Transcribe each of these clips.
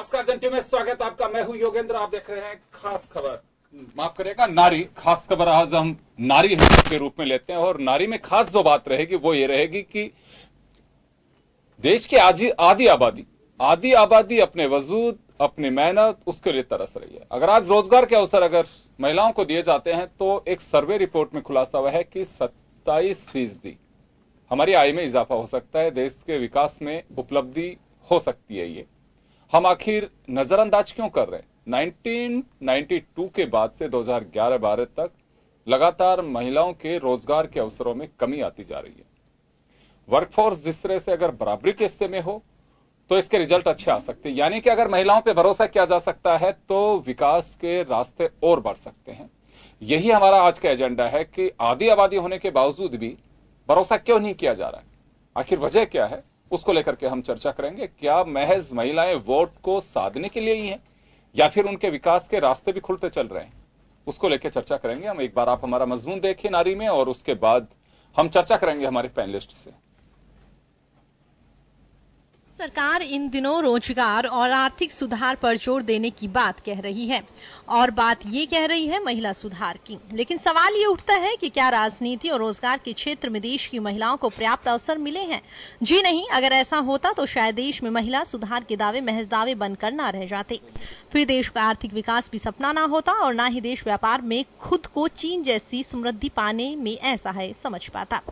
नमस्कार जंटी में स्वागत आपका। मैं हूं योगेंद्र, आप देख रहे हैं खास खबर। माफ करिएगा, नारी खास खबर। आज हम नारी के रूप में लेते हैं और नारी में खास जो बात रहेगी वो ये रहेगी कि देश की आधी आबादी अपने वजूद, अपनी मेहनत, उसके लिए तरस रही है। अगर आज रोजगार के अवसर अगर महिलाओं को दिए जाते हैं तो एक सर्वे रिपोर्ट में खुलासा हुआ है कि 27% हमारी आय में इजाफा हो सकता है, देश के विकास में उपलब्धि हो सकती है। ये हम आखिर नजरअंदाज क्यों कर रहे हैं? 1992 के बाद से 2011-12 तक लगातार महिलाओं के रोजगार के अवसरों में कमी आती जा रही है। वर्कफोर्स जिस तरह से अगर बराबरी के हिस्से में हो तो इसके रिजल्ट अच्छे आ सकते हैं। यानी कि अगर महिलाओं पर भरोसा किया जा सकता है तो विकास के रास्ते और बढ़ सकते हैं। यही हमारा आज का एजेंडा है कि आधी आबादी होने के बावजूद भी भरोसा क्यों नहीं किया जा रहा है, आखिर वजह क्या है, उसको लेकर के हम चर्चा करेंगे। क्या महज महिलाएं वोट को साधने के लिए ही हैं या फिर उनके विकास के रास्ते भी खुलते चल रहे हैं, उसको लेकर चर्चा करेंगे हम। एक बार आप हमारा मजमून देखिए नारी में, और उसके बाद हम चर्चा करेंगे हमारे पैनलिस्ट से। सरकार इन दिनों रोजगार और आर्थिक सुधार पर जोर देने की बात कह रही है और बात ये कह रही है महिला सुधार की। लेकिन सवाल ये उठता है कि क्या राजनीति और रोजगार के क्षेत्र में देश की महिलाओं को पर्याप्त अवसर मिले हैं? जी नहीं। अगर ऐसा होता तो शायद देश में महिला सुधार के दावे महज दावे बनकर ना रह जाते। फिर देश का आर्थिक विकास भी सपना ना होता और ना ही देश व्यापार में खुद को चीन जैसी समृद्धि पाने में ऐसा है समझ पाता।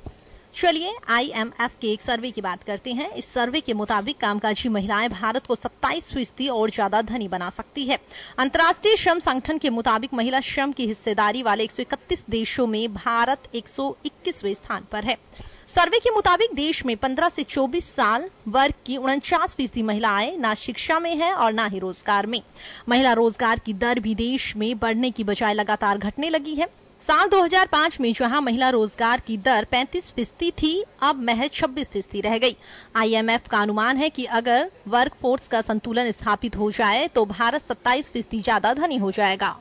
चलिए IMF के एक सर्वे की बात करते हैं। इस सर्वे के मुताबिक कामकाजी महिलाएं भारत को 27% और ज्यादा धनी बना सकती है। अंतर्राष्ट्रीय श्रम संगठन के मुताबिक महिला श्रम की हिस्सेदारी वाले 131 देशों में भारत 121वें स्थान पर है। सर्वे के मुताबिक देश में 15 से 24 साल वर्ग की 49% महिलाएं ना शिक्षा में है और ना ही रोजगार में। महिला रोजगार की दर भी देश में बढ़ने की बजाय लगातार घटने लगी है। साल 2005 में जहां महिला रोजगार की दर 35% थी, अब महज 26% रह गई। IMF का अनुमान है कि अगर वर्कफोर्स का संतुलन स्थापित हो जाए तो भारत 27% ज्यादा धनी हो जाएगा।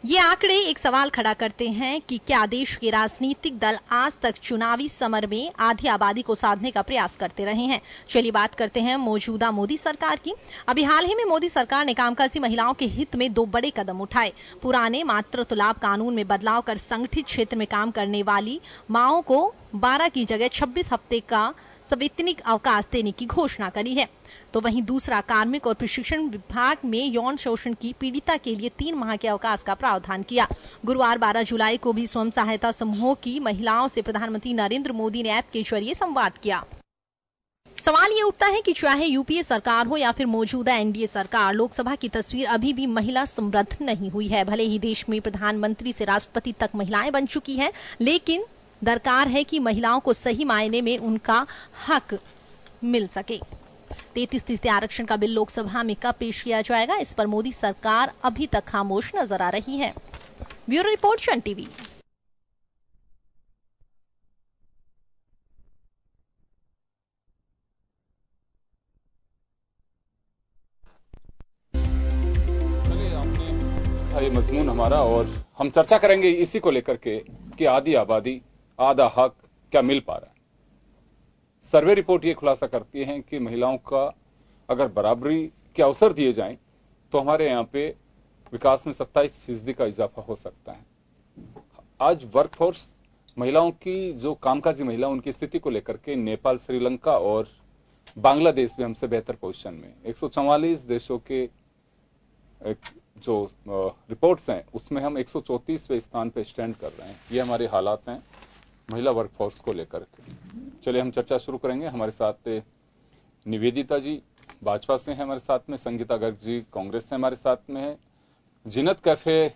ये आंकड़े एक सवाल खड़ा करते हैं कि क्या देश के राजनीतिक दल आज तक चुनावी समर में आधी आबादी को साधने का प्रयास करते रहे हैं? चलिए बात करते हैं मौजूदा मोदी सरकार की। अभी हाल ही में मोदी सरकार ने कामकाजी महिलाओं के हित में 2 बड़े कदम उठाए। पुराने मातृत्व लाभ कानून में बदलाव कर संगठित क्षेत्र में काम करने वाली माओं को 12 की जगह 26 हफ्ते का सवैतनिक अवकाश देने की घोषणा करी है। तो वहीं दूसरा, कार्मिक और प्रशिक्षण विभाग में यौन शोषण की पीड़िता के लिए 3 माह के अवकाश का प्रावधान किया। गुरुवार 12 जुलाई को भी स्वयं सहायता समूहों की महिलाओं से प्रधानमंत्री नरेंद्र मोदी ने ऐप के जरिए संवाद किया। सवाल ये उठता है कि चाहे यूपीए सरकार हो या फिर मौजूदा NDA सरकार, लोकसभा की तस्वीर अभी भी महिला समृद्ध नहीं हुई है। भले ही देश में प्रधानमंत्री से राष्ट्रपति तक महिलाएं बन चुकी हैं, लेकिन दरकार है कि महिलाओं को सही मायने में उनका हक मिल सके। 33% आरक्षण का बिल लोकसभा में कब पेश किया जाएगा, इस पर मोदी सरकार अभी तक खामोश नजर आ रही है। Bureau report, Sun TV. ये मजमून हमारा, और हम चर्चा करेंगे इसी को लेकर के कि आधी आबादी आधा हक क्या मिल पा रहा है। सर्वे रिपोर्ट ये खुलासा करती है कि महिलाओं का अगर बराबरी के अवसर दिए जाएं तो हमारे यहाँ पे विकास में 27% का इजाफा हो सकता है। आज वर्कफोर्स महिलाओं की, जो कामकाजी महिला, उनकी स्थिति को लेकर के नेपाल, श्रीलंका और बांग्लादेश भी हमसे बेहतर पोजीशन में। 144 देशों के जो रिपोर्ट्स हैं उसमें हम 134वें स्थान पे स्टैंड कर रहे हैं। ये हमारे हालात हैं महिला वर्कफोर्स को लेकर के। चलिए हम चर्चा शुरू करेंगे। हमारे साथ निवेदिता जी भाजपा से हैं, हमारे साथ में संगीता गर्ग जी कांग्रेस से हमारे साथ में है, जीनत कैफे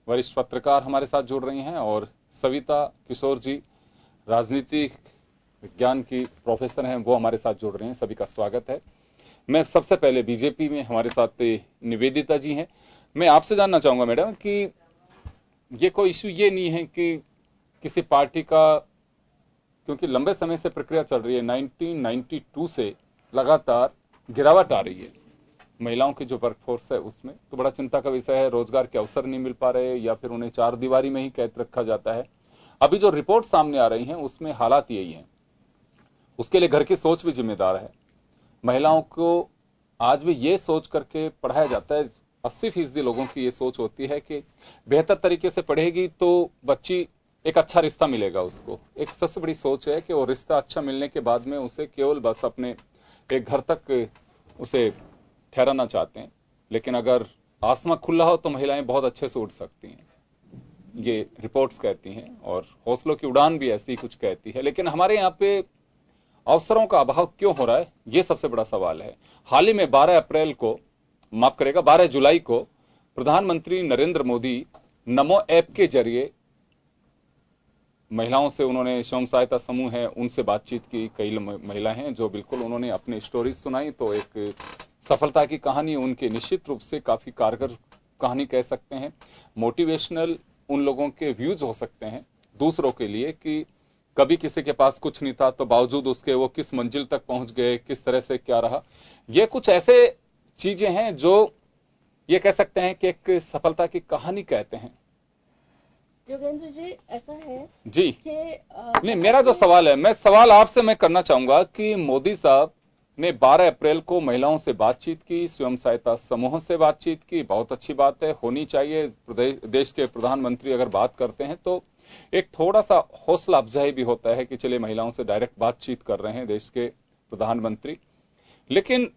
वरिष्ठ पत्रकार हमारे साथ जुड़ रही हैं, और सविता किशोर जी राजनीतिक विज्ञान की प्रोफेसर हैं, वो हमारे साथ जुड़ रहे हैं। सभी का स्वागत है। मैं सबसे पहले बीजेपी में हमारे साथ निवेदिता जी हैं। मैं आपसे जानना चाहूंगा मैडम कि ये कोई इश्यू ये नहीं है कि किसी पार्टी का, क्योंकि लंबे समय से प्रक्रिया चल रही है, 1992 से लगातार गिरावट आ रही है महिलाओं की जो वर्कफोर्स है उसमें, तो बड़ा चिंता का विषय है। रोजगार के अवसर नहीं मिल पा रहे या फिर उन्हें 4 दीवारी में ही कैद रखा जाता है। अभी जो रिपोर्ट सामने आ रही हैं उसमें हालात यही हैं। उसके लिए घर की सोच भी जिम्मेदार है। महिलाओं को आज भी ये सोच करके पढ़ाया जाता है, 80% लोगों की ये सोच होती है कि बेहतर तरीके से पढ़ेगी तो बच्ची एक अच्छा रिश्ता मिलेगा उसको। एक सबसे बड़ी सोच है कि वो रिश्ता अच्छा मिलने के बाद में उसे केवल बस अपने एक घर तक उसे ठहराना चाहते हैं। लेकिन अगर आसमां खुला हो तो महिलाएं बहुत अच्छे से उड़ सकती हैं, ये रिपोर्ट्स कहती हैं, और हौसलों की उड़ान भी ऐसी कुछ कहती है। लेकिन हमारे यहाँ पे अवसरों का अभाव क्यों हो रहा है, ये सबसे बड़ा सवाल है। हाल ही में 12 जुलाई को प्रधानमंत्री नरेंद्र मोदी नमो ऐप के जरिए महिलाओं से, उन्होंने स्वयं सहायता समूह है उनसे बातचीत की। कई महिला हैं जो बिल्कुल उन्होंने अपनी स्टोरीज सुनाई, तो एक सफलता की कहानी उनके निश्चित रूप से काफी कारगर कहानी कह सकते हैं। मोटिवेशनल उन लोगों के व्यूज हो सकते हैं दूसरों के लिए कि कभी किसी के पास कुछ नहीं था तो बावजूद उसके वो किस मंजिल तक पहुंच गए, किस तरह से क्या रहा। ये कुछ ऐसे चीजें हैं जो ये कह सकते हैं कि एक सफलता की कहानी कहते हैं। योगेंद्र जी, ऐसा है जी कि नहीं, मेरा जो सवाल है, मैं सवाल आपसे मैं करना चाहूंगा कि मोदी साहब ने 12 अप्रैल को महिलाओं से बातचीत की, स्वयं सहायता समूहों से बातचीत की। बहुत अच्छी बात है, होनी चाहिए। देश के प्रधानमंत्री अगर बात करते हैं तो एक थोड़ा सा हौसला अफजाई भी होता है कि चले महिलाओं से डायरेक्ट बातचीत कर रहे हैं देश के प्रधानमंत्री। लेकिन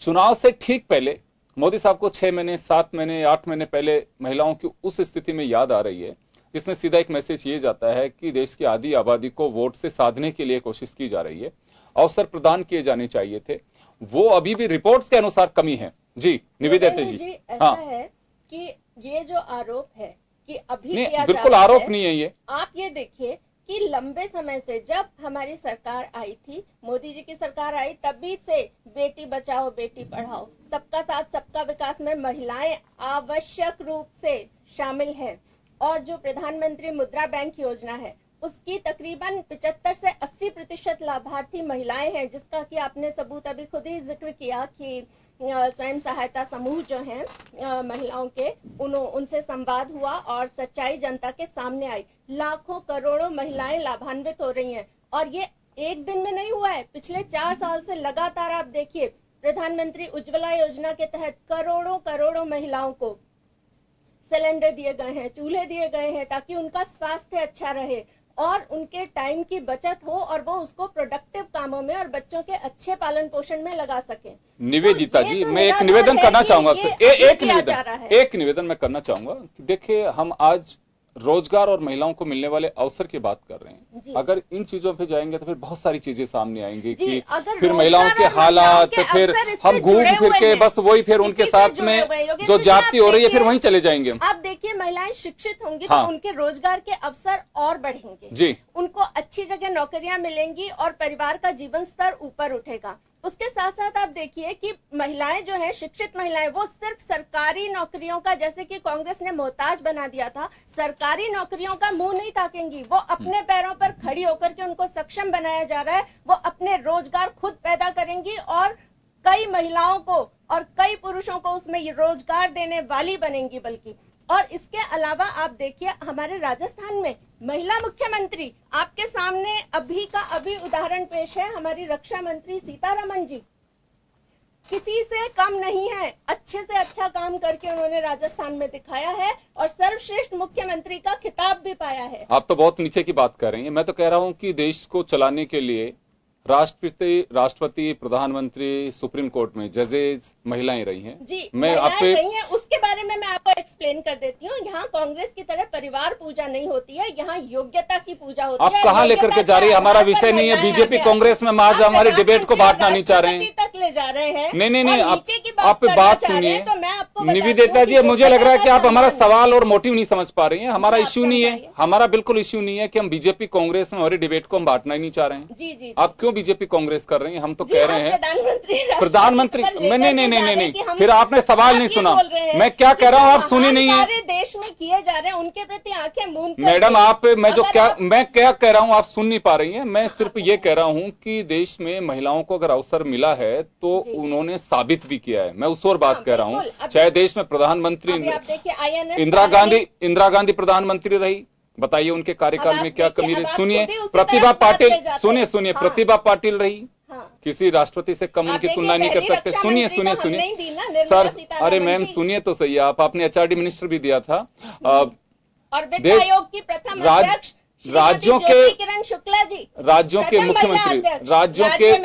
चुनाव से ठीक पहले मोदी साहब को 6 महीने, 7 महीने, 8 महीने पहले महिलाओं की उस स्थिति में याद आ रही है जिसमें सीधा एक मैसेज ये जाता है कि देश की आधी आबादी को वोट से साधने के लिए कोशिश की जा रही है, अवसर प्रदान किए जाने चाहिए थे, वो अभी भी रिपोर्ट्स के अनुसार कमी है। जी निवेदिता जी। ऐसा है कि ये जो आरोप है कि अभी किया बिल्कुल आरोप नहीं है ये। आप ये देखिए कि लंबे समय से जब हमारी सरकार आई थी, मोदी जी की सरकार आई, तभी से बेटी बचाओ बेटी पढ़ाओ, सबका साथ सबका विकास में महिलाएं आवश्यक रूप से शामिल हैं। और जो प्रधानमंत्री मुद्रा बैंक योजना है उसकी तकरीबन 75 से 80% लाभार्थी महिलाएं हैं, जिसका कि आपने सबूत अभी खुद ही जिक्र किया कि स्वयं सहायता समूह जो हैं महिलाओं के, उनसे संवाद हुआ और सच्चाई जनता के सामने आई। लाखों करोड़ों महिलाएं लाभान्वित हो रही हैं और ये एक दिन में नहीं हुआ है। पिछले 4 साल से लगातार आप देखिए, प्रधानमंत्री उज्ज्वला योजना के तहत करोड़ों महिलाओं को सिलेंडर दिए गए हैं, चूल्हे दिए गए हैं, ताकि उनका स्वास्थ्य अच्छा रहे और उनके टाइम की बचत हो और वो उसको प्रोडक्टिव कामों में और बच्चों के अच्छे पालन पोषण में लगा सके। निवेदिता तो जी, मैं एक निवेदन करना चाहूंगा आपसे, एक निवेदन मैं करना चाहूंगा। देखिए, हम आज रोजगार और महिलाओं को मिलने वाले अवसर की बात कर रहे हैं। अगर इन चीजों पे जाएंगे तो फिर बहुत सारी चीजें सामने आएंगी कि फिर महिलाओं के हालात, फिर हम घूम फिर के बस वही फिर उनके साथ में जो जाति हो रही है फिर वहीं चले जाएंगे। आप देखिए, महिलाएं शिक्षित होंगी तो उनके रोजगार के अवसर और बढ़ेंगे जी, उनको अच्छी जगह नौकरियां मिलेंगी और परिवार का जीवन स्तर ऊपर उठेगा। उसके साथ साथ आप देखिए कि महिलाएं जो है, शिक्षित महिलाएं, वो सिर्फ सरकारी नौकरियों का, जैसे कि कांग्रेस ने मोहताज बना दिया था, सरकारी नौकरियों का मुंह नहीं ताकेंगी। वो अपने पैरों पर खड़ी होकर के उनको सक्षम बनाया जा रहा है। वो अपने रोजगार खुद पैदा करेंगी और कई महिलाओं को और कई पुरुषों को उसमें रोजगार देने वाली बनेंगी। बल्कि और इसके अलावा आप देखिए, हमारे राजस्थान में महिला मुख्यमंत्री, आपके सामने अभी का अभी उदाहरण पेश है, हमारी रक्षा मंत्री सीतारमण जी किसी से कम नहीं है। अच्छे से अच्छा काम करके उन्होंने राजस्थान में दिखाया है और सर्वश्रेष्ठ मुख्यमंत्री का खिताब भी पाया है। आप तो बहुत नीचे की बात कर रही हैं। मैं तो कह रहा हूं कि देश को चलाने के लिए राष्ट्रपति, प्रधानमंत्री, सुप्रीम कोर्ट में जजेस महिलाएं रही हैं। जी, मैं आप रही हैं, उसके बारे में मैं आपको एक्सप्लेन कर देती हूँ। यहाँ कांग्रेस की तरह परिवार पूजा नहीं होती है, यहाँ योग्यता की पूजा होती है। आप कहाँ लेकर के जा रही है? हमारा विषय नहीं है बीजेपी कांग्रेस में, आज हमारे डिबेट को बांटना नहीं चाह रहे हैं, तक ले जा रहे हैं। नहीं, आप बात सुनिए। तो मैं आपको निवेदिता जी, मुझे लग रहा है कि आप हमारा सवाल और मोटिव नहीं समझ पा रही हैं। हमारा इश्यू नहीं है, हमारा बिल्कुल इश्यू नहीं है कि हम बीजेपी कांग्रेस में हमारी डिबेट को हम बांटना ही नहीं चाह रहे हैं। जी, आप क्यों बीजेपी कांग्रेस कर रही हैं? हम तो कह रहे हैं प्रधानमंत्री नहीं, फिर आपने सवाल नहीं सुना। मैं क्या कह रहा हूं, आप सुनी नहीं है। सारे देश में किए जा रहे हैं, उनके प्रति आंखें मूंद कर। मैडम, मैं क्या कह रहा हूं, आप सुन नहीं पा रही हैं। मैं सिर्फ ये कह रहा हूं कि देश में महिलाओं को अगर अवसर मिला है तो उन्होंने साबित भी किया है। मैं उस और बात कह रहा हूं। चाहे देश में प्रधानमंत्री इंदिरा गांधी प्रधानमंत्री रही, बताइए उनके कार्यकाल में क्या कमी रही। सुनिए, प्रतिभा पाटिल, सुनिए प्रतिभा पाटिल रही, हाँ। किसी राष्ट्रपति से कम उनकी तुलना नहीं कर सकते। सुनिए सुनिए सुनिए सर, अरे मैम सुनिए तो सही, आपने HRD मिनिस्टर भी दिया था। और वित्त आयोग की प्रथम अध्यक्ष राज्यों के किरण शुक्ला जी, राज्यों के मुख्यमंत्री,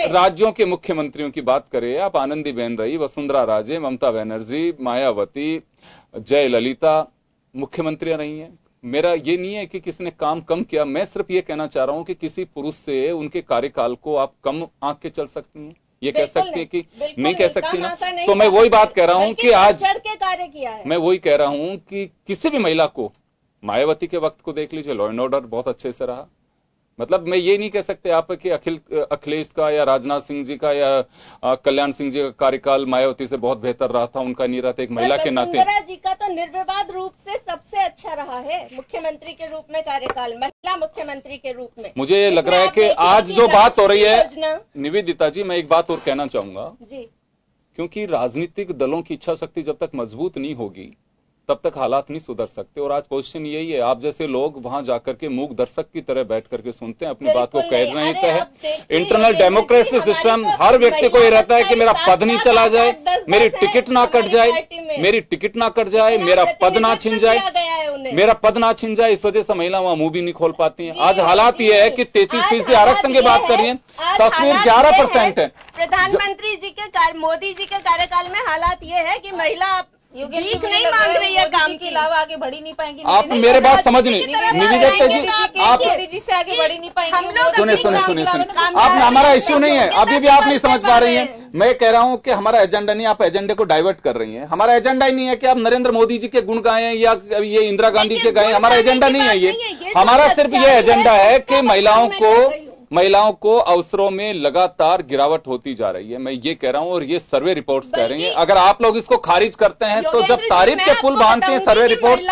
राज्यों के मुख्यमंत्रियों की बात करें आप, आनंदीबेन रही, वसुंधरा राजे, ममता बनर्जी, मायावती, जयललिता मुख्यमंत्रियां रही हैं। मेरा ये नहीं है कि किसी ने काम कम किया, मैं सिर्फ ये कहना चाह रहा हूं कि किसी पुरुष से उनके कार्यकाल को आप कम आंक के चल सकती हैं, ये कह सकती है कि नहीं कह सकती ना। तो मैं वही बात कह रहा हूं कि आज के कार्य किया है। मैं वही कह रहा हूं कि किसी भी महिला को, मायावती के वक्त को देख लीजिए, लॉ एंड ऑर्डर बहुत अच्छे से रहा। मतलब मैं ये नहीं कह सकते आप कि अखिलेश का या राजनाथ सिंह जी का या कल्याण सिंह जी का कार्यकाल मायावती से बहुत बेहतर रहा था, उनका नहीं रहा था। एक महिला के नाते वसुंधरा जी का तो निर्विवाद रूप से सबसे अच्छा रहा है मुख्यमंत्री के रूप में कार्यकाल, महिला मुख्यमंत्री के रूप में। मुझे ये लग रहा है कि आज जो बात हो रही है, निवेदिता जी मैं एक बात और कहना चाहूंगा जी, क्योंकि राजनीतिक दलों की इच्छा शक्ति जब तक मजबूत नहीं होगी तब तक हालात नहीं सुधर सकते। और आज पोजीशन यही है, आप जैसे लोग वहां जाकर के मूक दर्शक की तरह बैठ करके सुनते हैं, अपनी बात को कह रहे हैं। इंटरनल डेमोक्रेसी सिस्टम, हर व्यक्ति को ये रहता है कि मेरा पद नहीं चला जाए, मेरी टिकट ना कट जाए, मेरी टिकट ना कट जाए, मेरा पद ना छिन जाए, मेरा पद ना छिन जाए। इस वजह से महिला वहां मुंह भी नहीं खोल पाती हैं। आज हालात ये है कि 33% आरक्षण की बात करिए, तस्वीर 11% है। प्रधानमंत्री जी के, मोदी जी के कार्यकाल में हालात ये है कि महिला भीख नहीं मांग रही है, काम के अलावा आगे बढ़ी नहीं पाएंगी। आप मेरे बात समझ नहीं, निवेदिता जी आप मोदी जी से आगे बढ़ी नहीं पाएंगे। सुने सुने सुने सुने, आपने हमारा इश्यू नहीं है, अभी भी आप नहीं समझ पा रही हैं। मैं कह रहा हूं कि हमारा एजेंडा नहीं, आप एजेंडे को डाइवर्ट कर रही हैं। हमारा एजेंडा ही नहीं है कि आप नरेंद्र मोदी जी के गुण गाएं या ये इंदिरा गांधी के गाएं, हमारा एजेंडा नहीं है ये। हमारा सिर्फ ये एजेंडा है कि महिलाओं को अवसरों में लगातार गिरावट होती जा रही है, मैं ये कह रहा हूं, और ये सर्वे रिपोर्ट्स कह रही हैं। अगर आप लोग इसको खारिज करते हैं तो जब तारीफ के पुल बांधते हैं सर्वे रिपोर्ट्स,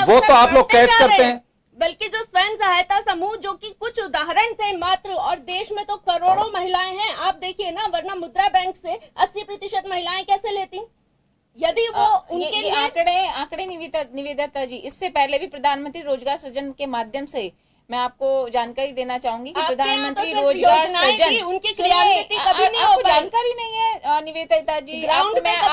वो तो आप लोग कैच करते हैं। बल्कि जो स्वयं सहायता समूह, जो कि कुछ उदाहरण थे मात्र, और देश में तो करोड़ों महिलाएं हैं, आप देखिए ना, वरना मुद्रा बैंक से 80% महिलाएं कैसे लेती यदि वो उनके लिए आंकड़े निवेदिता जी, इससे पहले भी प्रधानमंत्री रोजगार सृजन के माध्यम से मैं आपको जानकारी देना चाहूंगी कि प्रधानमंत्री रोजगार सृजन उनकी क्रियान्विति कभी नहीं हो पाई। जानकारी नहीं है निवेदिता जी।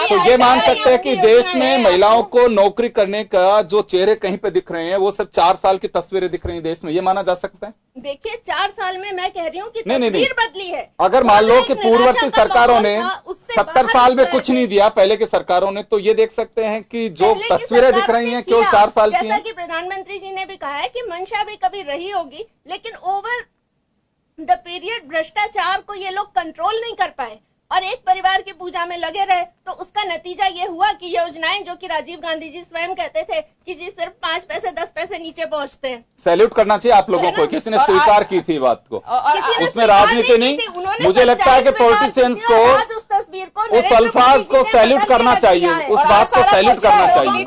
तो ये मान सकते हैं कि देश में महिलाओं को नौकरी करने का जो चेहरे कहीं पे दिख रहे हैं वो सब 4 साल की तस्वीरें दिख रही हैं देश में, ये माना जा सकता है? देखिए 4 साल में मैं कह रही हूँ कि तस्वीर बदली है। अगर मान लो कि पूर्ववर्ती सरकारों ने 70 साल में कुछ नहीं दिया पहले की सरकारों ने, तो ये देख सकते हैं कि जो तस्वीरें दिख रही हैं केवल 4 साल की हैं। जैसा कि प्रधानमंत्री जी ने भी कहा है कि मंशा भी कभी रही होगी, लेकिन ओवर द पीरियड भ्रष्टाचार को ये लोग कंट्रोल नहीं कर पाए और एक परिवार की पूजा में लगे रहे, तो उसका नतीजा ये हुआ कि योजनाएं, जो कि राजीव गांधी जी स्वयं कहते थे कि जी सिर्फ 5 पैसे 10 पैसे नीचे पहुंचते हैं। सैल्यूट करना चाहिए आप लोगों को, किसी ने स्वीकार की थी बात को, उसमें राजनीति नहीं। मुझे लगता है कि पॉलिटिशियंस को उस तस्वीर को, उस अल्फाज को सैल्यूट करना चाहिए, उस बात को सैल्यूट करना चाहिए।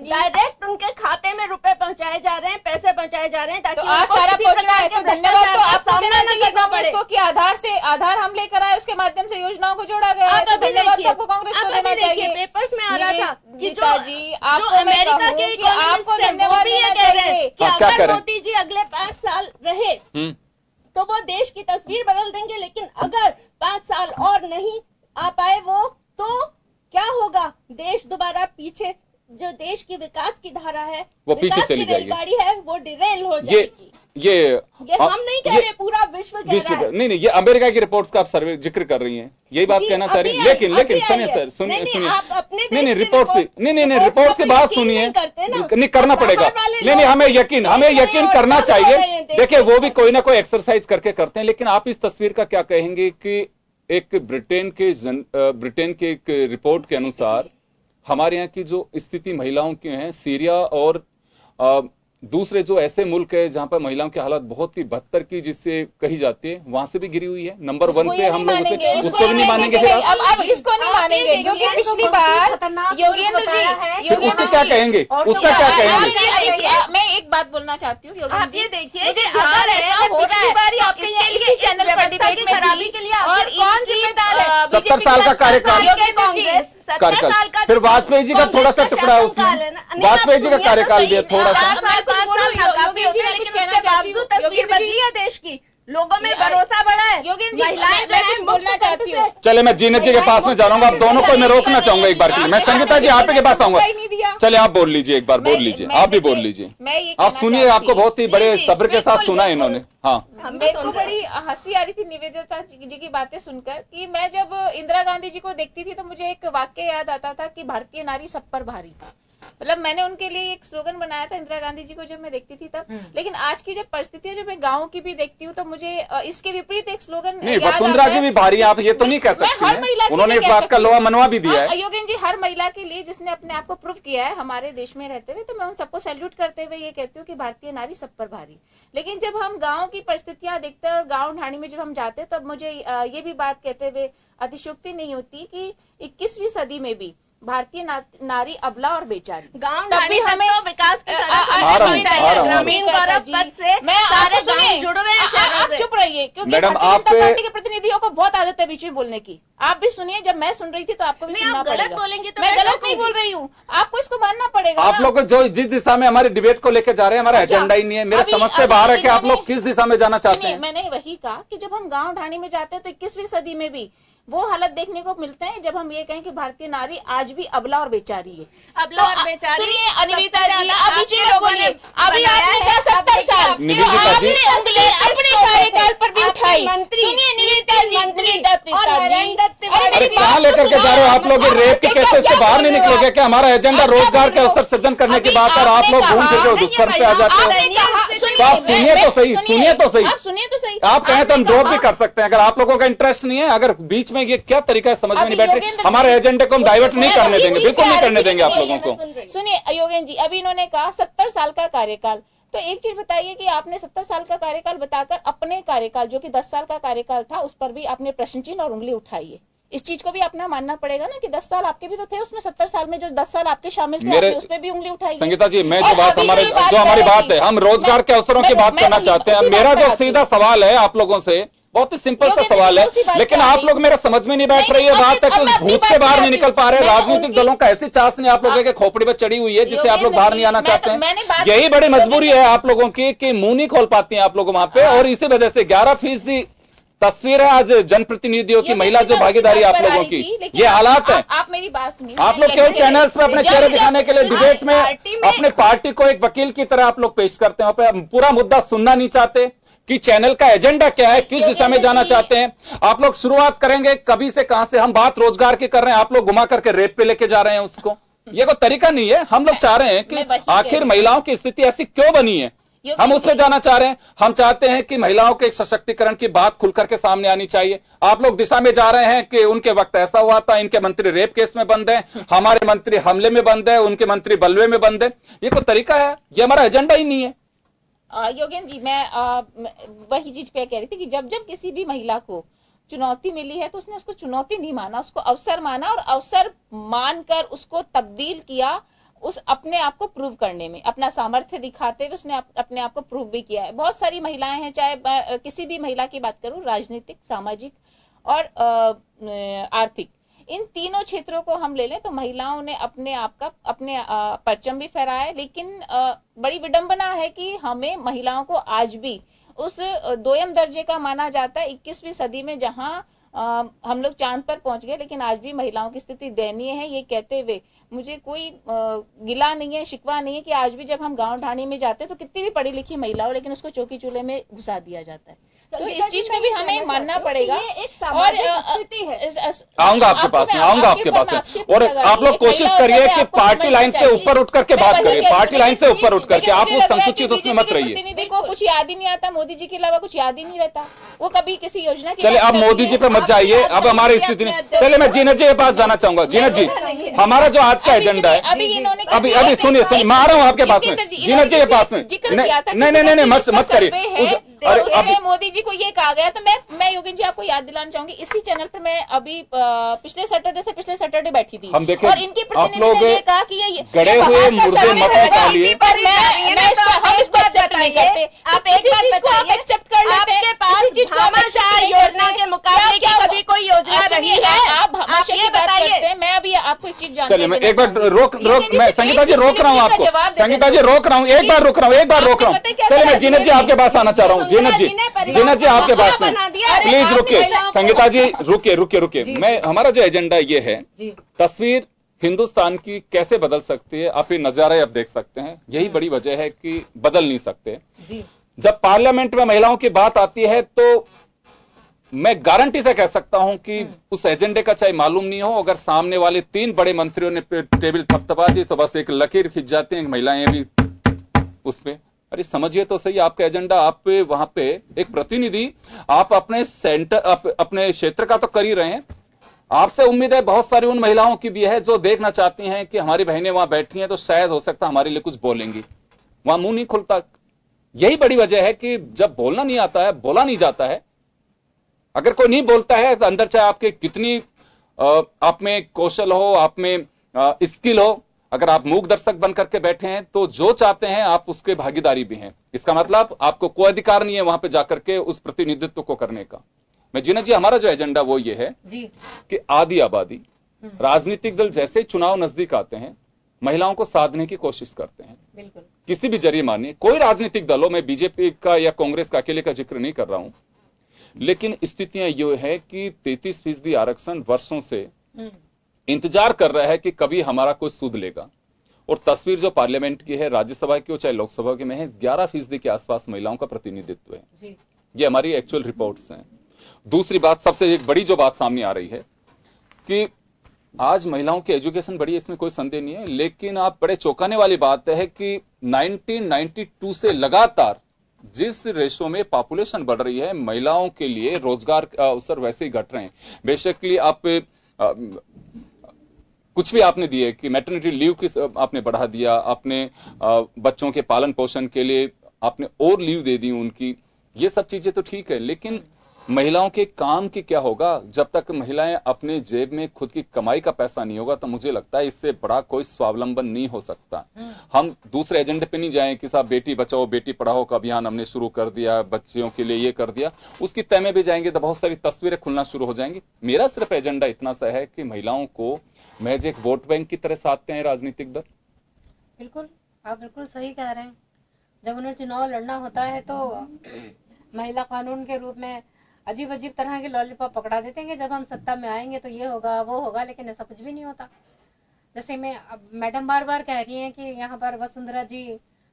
डायरेक्ट उनके खाते में रुपए पहुंचाए जा रहे हैं, पैसे पहुंचाए जा रहे हैं, ताकि आज सारा पहुंच रहा है। तो धन्यवाद तो आपको देना चाहिए कांग्रेस को कि आधार हम लेकर आए, उसके माध्यम से योजनाओं को जोड़ा गया है। तो धन्यवाद सबको कांग्रेस को देना चाहिए। पेपर्स में आ रहा था कि जो अमेरिका के आपको धन्यवाद देना चाहिए कि अगर मोदी जी अगले 5 साल रहे तो वो देश की तस्वीर बदल देंगे, लेकिन अगर 5 साल और नहीं आ पाए वो, तो क्या होगा? देश दोबारा पीछे, जो देश की विकास की धारा है, वो पीछे चली जाएगी, गाड़ी है वो डिरेल हो जाएगी। ये हम नहीं कह रहे, पूरा विश्व कह रहा है। नहीं, ये अमेरिका की रिपोर्ट्स का आप सर्वे जिक्र कर रही हैं, यही बात कहना चाह रही हैं। लेकिन सुनिए सर, सुनिए नहीं रिपोर्ट्स, नहीं रिपोर्ट्स की बात सुनिए, नहीं करना पड़ेगा। नहीं हमें यकीन करना चाहिए। देखिए वो भी कोई ना कोई एक्सरसाइज करके करते हैं, लेकिन आप इस तस्वीर का क्या कहेंगे कि एक ब्रिटेन के एक रिपोर्ट के अनुसार हमारे यहाँ की जो स्थिति महिलाओं की है, सीरिया और दूसरे जो ऐसे मुल्क है जहां पर महिलाओं की हालत बहुत ही बदतर की जिससे कही जाती है, वहां से भी गिरी हुई है। नंबर 1 पे हम लोग उसको भी नहीं मानेंगे। अब इसको नहीं मानेंगे क्योंकि पिछली बार योगेंद्र जी उसका क्या कहेंगे, उसका क्या कहेंगे? मैं एक बात बोलना चाहती हूँ योगेंद्र जी, देखिए मुझे ध्यान है पिछली बार ही आपके यहाँ इसी चैनल पर डिबेट में खराबी के लिए और कौन जिम्मेदार है? 70 साल का कार्यकाल, फिर वाजपेयी जी का थोड़ा सा टुकड़ा है उसमें, वाजपेयी जी का कार्यकाल दिया थोड़ा सा। तस्वीर बदली है देश की, लोगों में भरोसा बढ़ा है। योगेंद्र जी, मैं कुछ बोलना चाहती हूँ। चले मैं जीनत जी के पास में जा रहा हूँ, आप दोनों को मैं रोकना चाहूंगा एक बार के लिए। मैं संगीता जी आप के पास आऊंगा। चले आप बोल लीजिए, एक बार बोल लीजिए, आप भी बोल लीजिए। आप सुनिए, आपको बहुत ही बड़े सब्र के साथ सुना है इन्होंने। हाँ, मेरे को बड़ी हंसी आ रही थी निवेदिता जी की बातें सुनकर कि मैं जब इंदिरा गांधी जी को देखती थी तो मुझे एक वाक्य याद आता था कि भारतीय नारी सब पर भारी। मतलब मैंने उनके लिए एक स्लोगन बनाया था इंदिरा गांधी जी को जब मैं देखती थी तब। लेकिन आज की जब परिस्थिति है, जब मैं गाँव की भी देखती हूँ तो मुझे इसके विपरीत एक स्लोगन नहीं, वसुंधरा जी भी भारी, आप ये तो नहीं कह सकती। उन्होंने इस बात का लोहा मनवा भी दिया है। योगेंद्र जी, हर महिला के लिए जिसने अपने आप को प्रूव किया है हमारे देश में रहते हुए, तो मैं उन सबको सैल्यूट करते हुए ये कहती हूँ कि भारतीय नारी सब पर भारी। लेकिन जब हम गाँव की परिस्थितियां देखते हैं और गाँव ढाणी में जब हम जाते हैं तब मुझे ये भी बात कहते हुए अतिशयोक्ति नहीं होती कि 21वीं सदी में भी भारतीय नारी अबला और बेचारी। गाँव तब भी हमें तो विकास की ग्रामीण गौरव पद से सारे गाँव जुड़ गए। आप चुप रहिए, क्योंकि भारतीय पार्टी के प्रतिनिधियों को बहुत आदत है बीच में बोलने की। आप भी सुनिए, जब मैं सुन रही थी तो आपको भी सुनना पड़ेगा। गलत बोलेंगे तो मैं गलत नहीं बोल रही हूँ, आपको इसको मानना पड़ेगा। आप लोग जो जिस दिशा में हमारे डिबेट को लेकर जा रहे हैं, हमारा एजेंडा ही नहीं है। मेरे समझ से बाहर है कि आप लोग किस दिशा में जाना चाहते हैं। मैंने वही कहा कि जब हम गाँव ढाणी में जाते हैं तो 21वीं सदी में भी वो हालत देखने को मिलते हैं जब हम ये कहें कि भारतीय नारी आज भी अबला और बेचारी है। अबला और बेचारी। सुनिए अनिविता जी, अभी बोलिए, अभी आपने कहा 70 साल, तो आपने उंगली अपने कार्यकाल पर भी उठाई। सुनिए निवेदिता जी, अरे कहाँ लेकर के जा रहे हो आप लोग? रेप के केसेस से बाहर नहीं निकलोगे क्या? हमारा एजेंडा रोजगार के अवसर सृजन करने की बात है, आप लोग घूम फिर के दुष्कर्म पे आ जाते हो। तो आप सुनिए तो सही, सुनिए तो सही, आप सुनिए तो सही। आप कहें तो हम ड्रॉप भी कर सकते हैं अगर आप लोगों का इंटरेस्ट नहीं है। अगर बीच में ये क्या तरीका है समझ में नहीं बैठ रही। हमारे एजेंडे को हम डाइवर्ट नहीं करने देंगे, बिल्कुल नहीं करने देंगे आप लोगों को। सुनिए योगेंद्र जी, अभी इन्होंने कहा 70 साल का कार्यकाल, तो एक चीज बताइए कि आपने 70 साल का कार्यकाल बताकर अपने कार्यकाल जो कि 10 साल का कार्यकाल था उस पर भी आपने प्रश्न चिन्ह और उंगली उठाई है। इस चीज को भी अपना मानना पड़ेगा ना कि 10 साल आपके भी तो थे उसमें, 70 साल में जो 10 साल आपके शामिल थे आपने उस पर भी उंगली उठाई। संगीता जी, मैं जो हमारी बात है, हम रोजगार के अवसरों की बात करना चाहते हैं। मेरा जो सीधा सवाल है आप लोगों से, बहुत ही सिंपल सा सवाल है, लेकिन आप लोग मेरे समझ में नहीं बैठ रही है बात है कि उस भूत से बाहर नहीं निकल पा रहे। राजनीतिक दलों का ऐसी चाशनी आप लोगों के खोपड़ी पर चढ़ी हुई है जिससे आप लोग बाहर नहीं आना चाहते हैं। यही बड़ी मजबूरी है आप लोगों की कि मुंह नहीं खोल पाती हैं आप लोग वहां पे, और इसी वजह से 11% तस्वीर है आज जनप्रतिनिधियों की, महिला जो भागीदारी आप लोगों की, ये हालात है। आप मेरी बात सुनिए, आप लोग केवल चैनल्स पे अपने चेहरे दिखाने के लिए डिबेट में अपने पार्टी को एक वकील की तरह आप लोग पेश करते हैं, पूरा मुद्दा सुनना नहीं चाहते कि चैनल का एजेंडा क्या है, किस दिशा में जाना चाहते हैं। आप लोग शुरुआत करेंगे कभी से, कहां से। हम बात रोजगार की कर रहे हैं, आप लोग घुमा करके रेप पे लेके जा रहे हैं उसको। ये कोई तरीका नहीं है। हम लोग चाह रहे हैं कि आखिर महिलाओं की स्थिति ऐसी क्यों बनी है, हम उसमें जाना चाह रहे हैं। हम चाहते हैं कि महिलाओं के सशक्तिकरण की बात खुलकर के सामने आनी चाहिए। आप लोग दिशा में जा रहे हैं कि उनके वक्त ऐसा हुआ था, इनके मंत्री रेप केस में बंद हैं, हमारे मंत्री हमले में बंद है, उनके मंत्री बलवे में बंद है। ये कोई तरीका है? ये हमारा एजेंडा ही नहीं है। योगेंद्र जी, मैं वही चीज पे कह रही थी कि जब जब किसी भी महिला को चुनौती मिली है तो उसने उसको चुनौती नहीं माना, उसको अवसर माना, और अवसर मानकर उसको तब्दील किया, उस अपने आप को प्रूव करने में अपना सामर्थ्य दिखाते हुए उसने अपने आप को प्रूव भी किया है। बहुत सारी महिलाएं हैं, चाहे किसी भी महिला की बात करूं, राजनीतिक, सामाजिक और आर्थिक, इन तीनों क्षेत्रों को हम ले लें तो महिलाओं ने अपने परचम भी फहराया है। लेकिन बड़ी विडंबना है कि हमें महिलाओं को आज भी उस दोयम दर्जे का माना जाता है 21वीं सदी में, जहां हम लोग चांद पर पहुंच गए, लेकिन आज भी महिलाओं की स्थिति दयनीय है। ये कहते हुए मुझे कोई गिला नहीं है, शिकवा नहीं है कि आज भी जब हम गांव ढाणी में जाते हैं तो कितनी भी पढ़ी लिखी महिला हो, लेकिन उसको चौकी चूल्हे में घुसा दिया जाता है। तो इस चीज को भी हमें मानना पड़ेगा। और आऊंगा आपके पास में, आऊंगा आपके पास में। और आप लोग कोशिश करिए कि पार्टी लाइन से ऊपर उठ करके बात करें, पार्टी लाइन से ऊपर उठ करके। आप लोग संकुचित उसमें मत रहिए। प्रतिनिधि को कुछ याद ही नहीं आता, मोदी जी के अलावा कुछ याद ही नहीं रहता, वो कभी किसी योजना की। चले अब मोदी जी पे मत जाइए, अब हमारी स्थिति नहीं। चले मैं जीनत जी के पास जाना चाहूंगा। जीनत जी, हमारा जो आज का एजेंडा है, अभी सुनिए, मैं आ रहा हूँ आपके पास में, जीनत जी के पास में। नहीं मत करिए। और उसमें मोदी जी को ये कहा गया, तो मैं योगेंद्र जी आपको याद दिलाना चाहूंगी, इसी चैनल पर मैं अभी पिछले सैटरडे बैठी थी, और इनके प्रतिनिधि ने ये कहा कि ये गड़े हुए मुर्दे मत निकालिए। हम इस चीज को एक्सेप्ट नहीं करते, आप इसी चीज को आप एक्सेप्ट कर लेते हैं, आपके पास भामाशाह योजना के मुकाबले की कभी कोई योजना रही है? आप ये बताइए। मैं अभी आपको एक चीज जानती चलिए, मैं एक बार रोक मैं संगीता जी रोक रहा हूँ आपको, संगीता जी रोक रहा हूँ, एक बार रोक रहा हूँ। चलिए, मैं जीनत जी आपके पास आना चाह रहा हूँ। जीनत जी आपके पास में, प्लीज रुकिए। संगीता जी रुकिए। मैं, हमारा जो एजेंडा ये है, तस्वीर हिंदुस्तान की कैसे बदल सकती है, आप ये नजारे अब देख सकते हैं। यही बड़ी वजह है कि बदल नहीं सकते। जब पार्लियामेंट में महिलाओं की बात आती है तो मैं गारंटी से कह सकता हूं कि उस एजेंडे का चाहे मालूम नहीं हो, अगर सामने वाले 3 बड़े मंत्रियों ने टेबल थपथपा दी तो बस एक लकीर खिंच जाते हैं, महिलाएं भी उसमें। अरे समझिए तो सही आपका एजेंडा। आप वहां पे एक प्रतिनिधि, आप अपने अपने क्षेत्र का तो कर ही रहे हैं। आपसे उम्मीद है बहुत सारी उन महिलाओं की भी है जो देखना चाहती हैं कि हमारी बहनें वहां बैठी हैं तो शायद हो सकता हमारे लिए कुछ बोलेंगी, वहां मुंह नहीं खुलता। यही बड़ी वजह है कि जब बोलना नहीं आता है, बोला नहीं जाता है। अगर कोई नहीं बोलता है तो अंदर चाहे आपके कितनी आप में कौशल हो, आप में स्किल हो, अगर आप मूक दर्शक बन करके बैठे हैं तो जो चाहते हैं आप उसके भागीदारी भी हैं। इसका मतलब आपको कोई अधिकार नहीं है वहां पे जाकर के उस प्रतिनिधित्व को करने का। मैं जीनत जी, हमारा जो एजेंडा वो ये है कि आधी आबादी, राजनीतिक दल जैसे चुनाव नजदीक आते हैं महिलाओं को साधने की कोशिश करते हैं। बिल्कुल। किसी भी जरिए मानिए, कोई राजनीतिक दल हो, मैं बीजेपी का या कांग्रेस का अकेले का जिक्र नहीं कर रहा हूं, लेकिन स्थितियां ये है कि 33% आरक्षण वर्षों से इंतजार कर रहा है कि कभी हमारा कोई सूद लेगा। और तस्वीर जो पार्लियामेंट की है, राज्यसभा की हो चाहे लोकसभा की में है, 11% के आसपास महिलाओं का प्रतिनिधित्व है। ये हमारी एक्चुअल रिपोर्ट्स हैं। दूसरी बात, सबसे एक बड़ी जो बात सामने आ रही है कि आज महिलाओं की एजुकेशन बढ़ी है, इसमें कोई संदेह नहीं है, लेकिन आप बड़े चौंकाने वाली बात है कि 1992 से लगातार जिस रेशो में पॉपुलेशन बढ़ रही है, महिलाओं के लिए रोजगार अवसर वैसे ही घट रहे हैं। बेशक आप कुछ भी आपने दिए कि मैटरनिटी लीव की आपने बढ़ा दिया, आपने बच्चों के पालन पोषण के लिए आपने और लीव दे दी उनकी, ये सब चीजें तो ठीक है, लेकिन महिलाओं के काम की क्या होगा? जब तक महिलाएं अपने जेब में खुद की कमाई का पैसा नहीं होगा तो मुझे लगता है इससे बड़ा कोई स्वावलंबन नहीं हो सकता। हम दूसरे एजेंडे पे नहीं जाएं कि साहब बेटी बचाओ बेटी पढ़ाओ का अभियान हमने शुरू कर दिया, बच्चियों के लिए ये कर दिया, उसकी तय में भी जाएंगे तो बहुत सारी तस्वीरें खुलना शुरू हो जाएंगी। मेरा सिर्फ एजेंडा इतना सा है कि महिलाओं को महज एक वोट बैंक की तरह साधते हैं राजनीतिक दल। बिल्कुल, आप बिल्कुल सही कह रहे हैं। जब उन्हें चुनाव लड़ना होता है तो महिला कानून के रूप में अजीब अजीब तरह के लॉलीपॉप पकड़ा देते हैं कि जब हम सत्ता में आएंगे तो ये होगा वो होगा, लेकिन ऐसा कुछ भी नहीं होता। जैसे मैडम बार बार कह रही हैं कि यहाँ पर वसुंधरा जी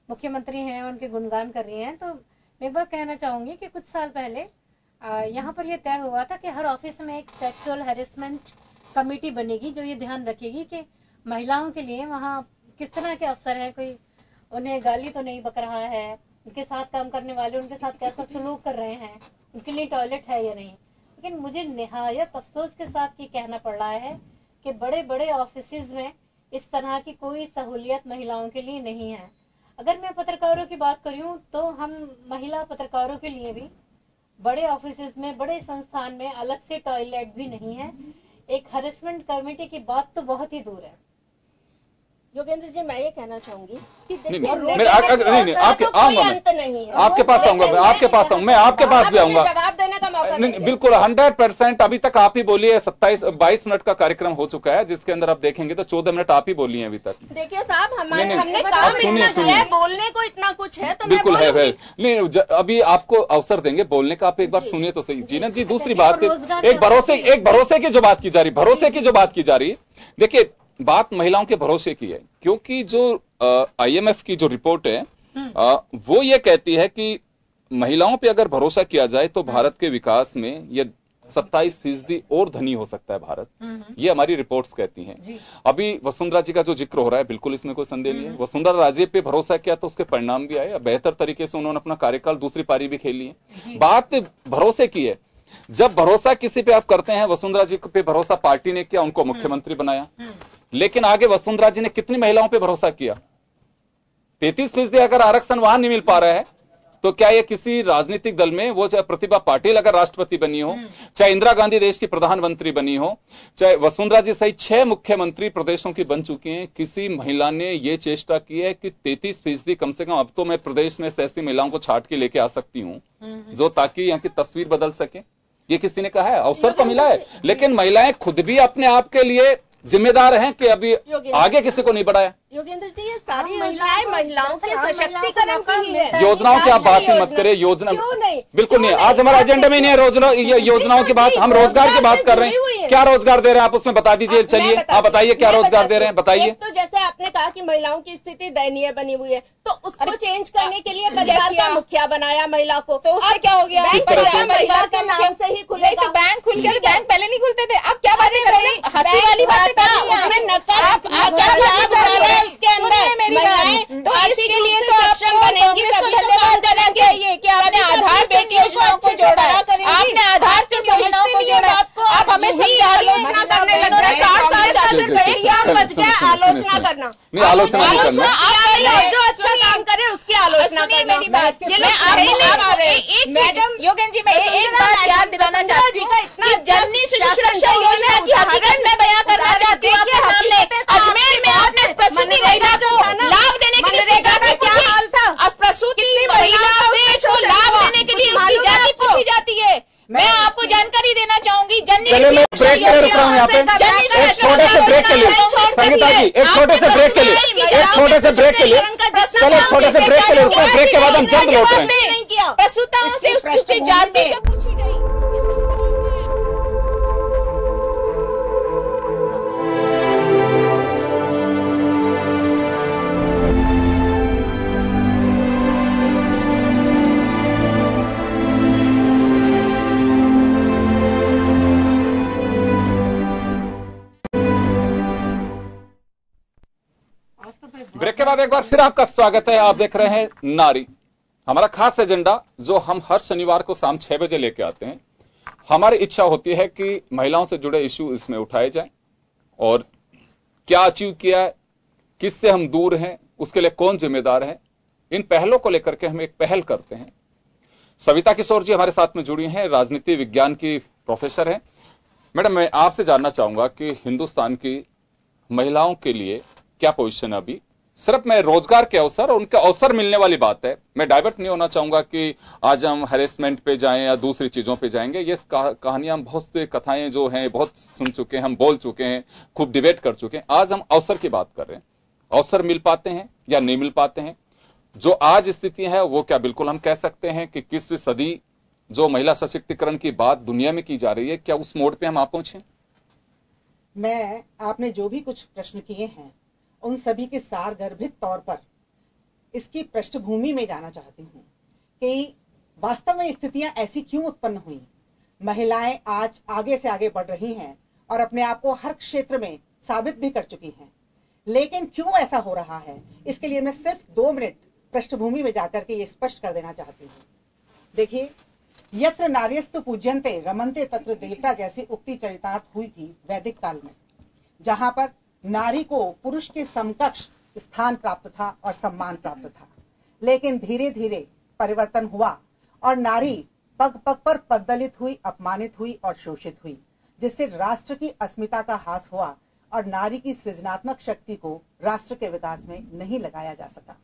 मुख्यमंत्री हैं, उनके गुणगान कर रही हैं, तो मैं एक बार कहना चाहूंगी कि कुछ साल पहले यहाँ पर यह तय हुआ था कि हर ऑफिस में एक सेक्सुअल हैरेसमेंट कमेटी बनेगी जो ये ध्यान रखेगी कि महिलाओं के लिए वहाँ किस तरह के अवसर है, कोई उन्हें गाली तो नहीं बक रहा है, उनके साथ काम करने वाले उनके साथ कैसा सलूक कर रहे हैं, उनके लिए टॉयलेट है या नहीं। लेकिन मुझे निहायत अफसोस के साथ ये कहना पड़ रहा है कि बड़े बड़े ऑफिसेज में इस तरह की कोई सहूलियत महिलाओं के लिए नहीं है। अगर मैं पत्रकारों की बात करूं तो हम महिला पत्रकारों के लिए भी बड़े ऑफिसेज में, बड़े संस्थान में अलग से टॉयलेट भी नहीं है। एक हैरेसमेंट कमेटी की बात तो बहुत ही दूर है। योगेंद्र जी, मैं ये कहना चाहूंगी कि नहीं, आपके पास आऊंगा, मैं आपके पास आऊंगा, मैं आपके पास भी आऊंगा। जवाब देने का मौका नहीं, बिल्कुल 100%। अभी तक आप ही बोलिए, 22 मिनट का कार्यक्रम हो चुका है, जिसके अंदर आप देखेंगे तो 14 मिनट आप ही बोली हैं अभी तक। देखिए साहब, हमने सुनिए, काम है, बोलने को इतना कुछ है तो बिल्कुल है। नहीं, अभी आपको अवसर देंगे बोलने का, आप एक बार सुनिए तो सही। जीनत जी, दूसरी बात, एक भरोसे की जो बात की जा रही, भरोसे की जो बात की जा रही, देखिए बात महिलाओं के भरोसे की है, क्योंकि जो IMF की जो रिपोर्ट है वो ये कहती है कि महिलाओं पे अगर भरोसा किया जाए तो भारत के विकास में ये 27% और धनी हो सकता है भारत। ये हमारी रिपोर्ट्स कहती हैं। अभी वसुंधरा जी का जो जिक्र हो रहा है, बिल्कुल इसमें कोई संदेह नहीं है। वसुंधरा राजे पे भरोसा किया तो उसके परिणाम भी आए, बेहतर तरीके से उन्होंने अपना कार्यकाल दूसरी पारी भी खेली है। बात भरोसे की है। जब भरोसा किसी पे आप करते हैं, वसुंधरा जी पे भरोसा पार्टी ने किया, उनको मुख्यमंत्री बनाया, लेकिन आगे वसुंधरा जी ने कितनी महिलाओं पे भरोसा किया? 33% अगर आरक्षण वहां नहीं मिल पा रहा है तो क्या ये किसी राजनीतिक दल में, वो चाहे प्रतिभा पाटिल अगर राष्ट्रपति बनी हो, चाहे इंदिरा गांधी देश की प्रधानमंत्री बनी हो, चाहे वसुंधरा जी सहित 6 मुख्यमंत्री प्रदेशों की बन चुकी हैं, किसी महिला ने ये चेष्टा की है कि 33% कम से कम अब तो मैं प्रदेश में ऐसी महिलाओं को छाट के लेके आ सकती हूं जो ताकि यहाँ की तस्वीर बदल सके? ये किसी ने कहा है? अवसर तो मिला है, लेकिन महिलाएं खुद भी अपने आप के लिए जिम्मेदार हैं कि अभी आगे किसी को नहीं बढ़ाया। योगेंद्र जी, ये सारी योजनाएं महिलाओं के सशक्तिकरण की ही है। योजनाओं की आप बात ही मत करें। योजना बिल्कुल नहीं, आज हमारा एजेंडा में नहीं है योजनाओं की बात। हम रोजगार की बात कर रहे हैं। क्या रोजगार दे रहे हैं आप, उसमें बता दीजिए। चलिए आप बताइए क्या रोजगार दे रहे हैं, बताइए। तो जैसे आपने कहा कि महिलाओं की स्थिति दयनीय बनी हुई है, तो उसको चेंज करने के लिए परिवार का मुखिया बनाया महिला को, तो उससे क्या हो गया? महिला के नाम से ही खुलेगा। बैंक खुल गया, बैंक पहले नहीं खुलते थे। अब क्या बातें कर रहे हैं? हंसी वाली बातें कर रही हैं। उसके अंदर मेरी बात, तो इसके लिए तो आपको कांग्रेस को धन्यवाद देना चाहिए कि आपने आधार से योजनाओं को जोड़ा है। आपने आधार से योजनाओं को जोड़ा है। आप हमें समझा आलोचना करने लग रहे हैं। 60 साल चल रहे हैं, आप बच गए आलोचना करना। नहीं, आलोचना नहीं करना। जो अच्छा काम करे उसकी आलोचना करना। मेरी बात, योगेंद्र जी, मैं एक बात याद दिलाना चाहती हूँ कि जननी शिशु सुरक्षा योजना की हकीकत मैं बयां करना चाहती हूँ आपके सामने। अजमेर में आपने प्रसूति महिला को लाभ देने के लिए जाति क्या हाल था? प्रसूति महिला से लाभ देने के लिए उसकी जाति पूछी जाती है। मैं आपको जानकारी देना चाहूंगी। चलिए मैं ब्रेक के लिए रुक रहा हूँ यहाँ पे, एक छोटे से ब्रेक के लिए। संगीता जी, एक छोटे से ब्रेक के लिए, एक छोटे से ब्रेक के लिए, चलो छोटे से ब्रेक के लिए रुकते हैं। ब्रेक के बाद हम जल्द लौट रहे हैं। प्रसूताओं से उसकी जाति क्या पूछी गई? ब्रेक के बाद एक बार फिर आपका स्वागत है। आप देख रहे हैं नारी, हमारा खास एजेंडा जो हम हर शनिवार को शाम 6 बजे लेके आते हैं। हमारी इच्छा होती है कि महिलाओं से जुड़े इश्यू इसमें उठाए जाएं और क्या अचीव किया है, किससे हम दूर हैं, उसके लिए कौन जिम्मेदार है, इन पहलों को लेकर के हम एक पहल करते हैं। सविता किशोर जी हमारे साथ में जुड़ी हैं, राजनीति विज्ञान की प्रोफेसर हैं। मैडम, मैं आपसे जानना चाहूंगा कि हिंदुस्तान की महिलाओं के लिए क्या पोजीशन है अभी? सिर्फ मैं रोजगार के अवसर और उनके अवसर मिलने वाली बात है, मैं डाइवर्ट नहीं होना चाहूंगा कि आज हम हैरेसमेंट पे जाएं या दूसरी चीजों पे जाएंगे। ये कहानियां, बहुत सी कथाएं जो हैं बहुत सुन चुके हैं, हम बोल चुके हैं, खूब डिबेट कर चुके हैं। आज हम अवसर की बात कर रहे हैं। अवसर मिल पाते हैं या नहीं मिल पाते हैं? जो आज स्थिति है वो क्या बिल्कुल हम कह सकते हैं कि 21वीं सदी जो महिला सशक्तिकरण की बात दुनिया में की जा रही है, क्या उस मोड़ पे हम आ पहुंचे? मैं, आपने जो भी कुछ प्रश्न किए हैं उन सभी के सारगर्भित तौर पर इसकी पृष्ठभूमि में जाना चाहती हूँ कि वास्तव में स्थितियां ऐसी क्यों उत्पन्न हुई। महिलाएं आज आगे से आगे बढ़ रही हैं और अपने आप को हर क्षेत्र में साबित भी कर चुकी हैं, लेकिन क्यों ऐसा हो रहा है, इसके लिए मैं सिर्फ 2 मिनट पृष्ठभूमि में जाकर के ये स्पष्ट कर देना चाहती हूँ। देखिए, यत्र नार्यस्तु पूज्यन्ते रमन्ते तत्र देवता जैसी उक्ति चरितार्थ हुई थी वैदिक काल में, जहां पर नारी को पुरुष के समकक्ष स्थान प्राप्त था और सम्मान प्राप्त था। लेकिन धीरे धीरे परिवर्तन हुआ और नारी पग पग पर पददलित हुई, अपमानित हुई और शोषित हुई, जिससे राष्ट्र की अस्मिता का ह्रास हुआ और नारी की सृजनात्मक शक्ति को राष्ट्र के विकास में नहीं लगाया जा सका।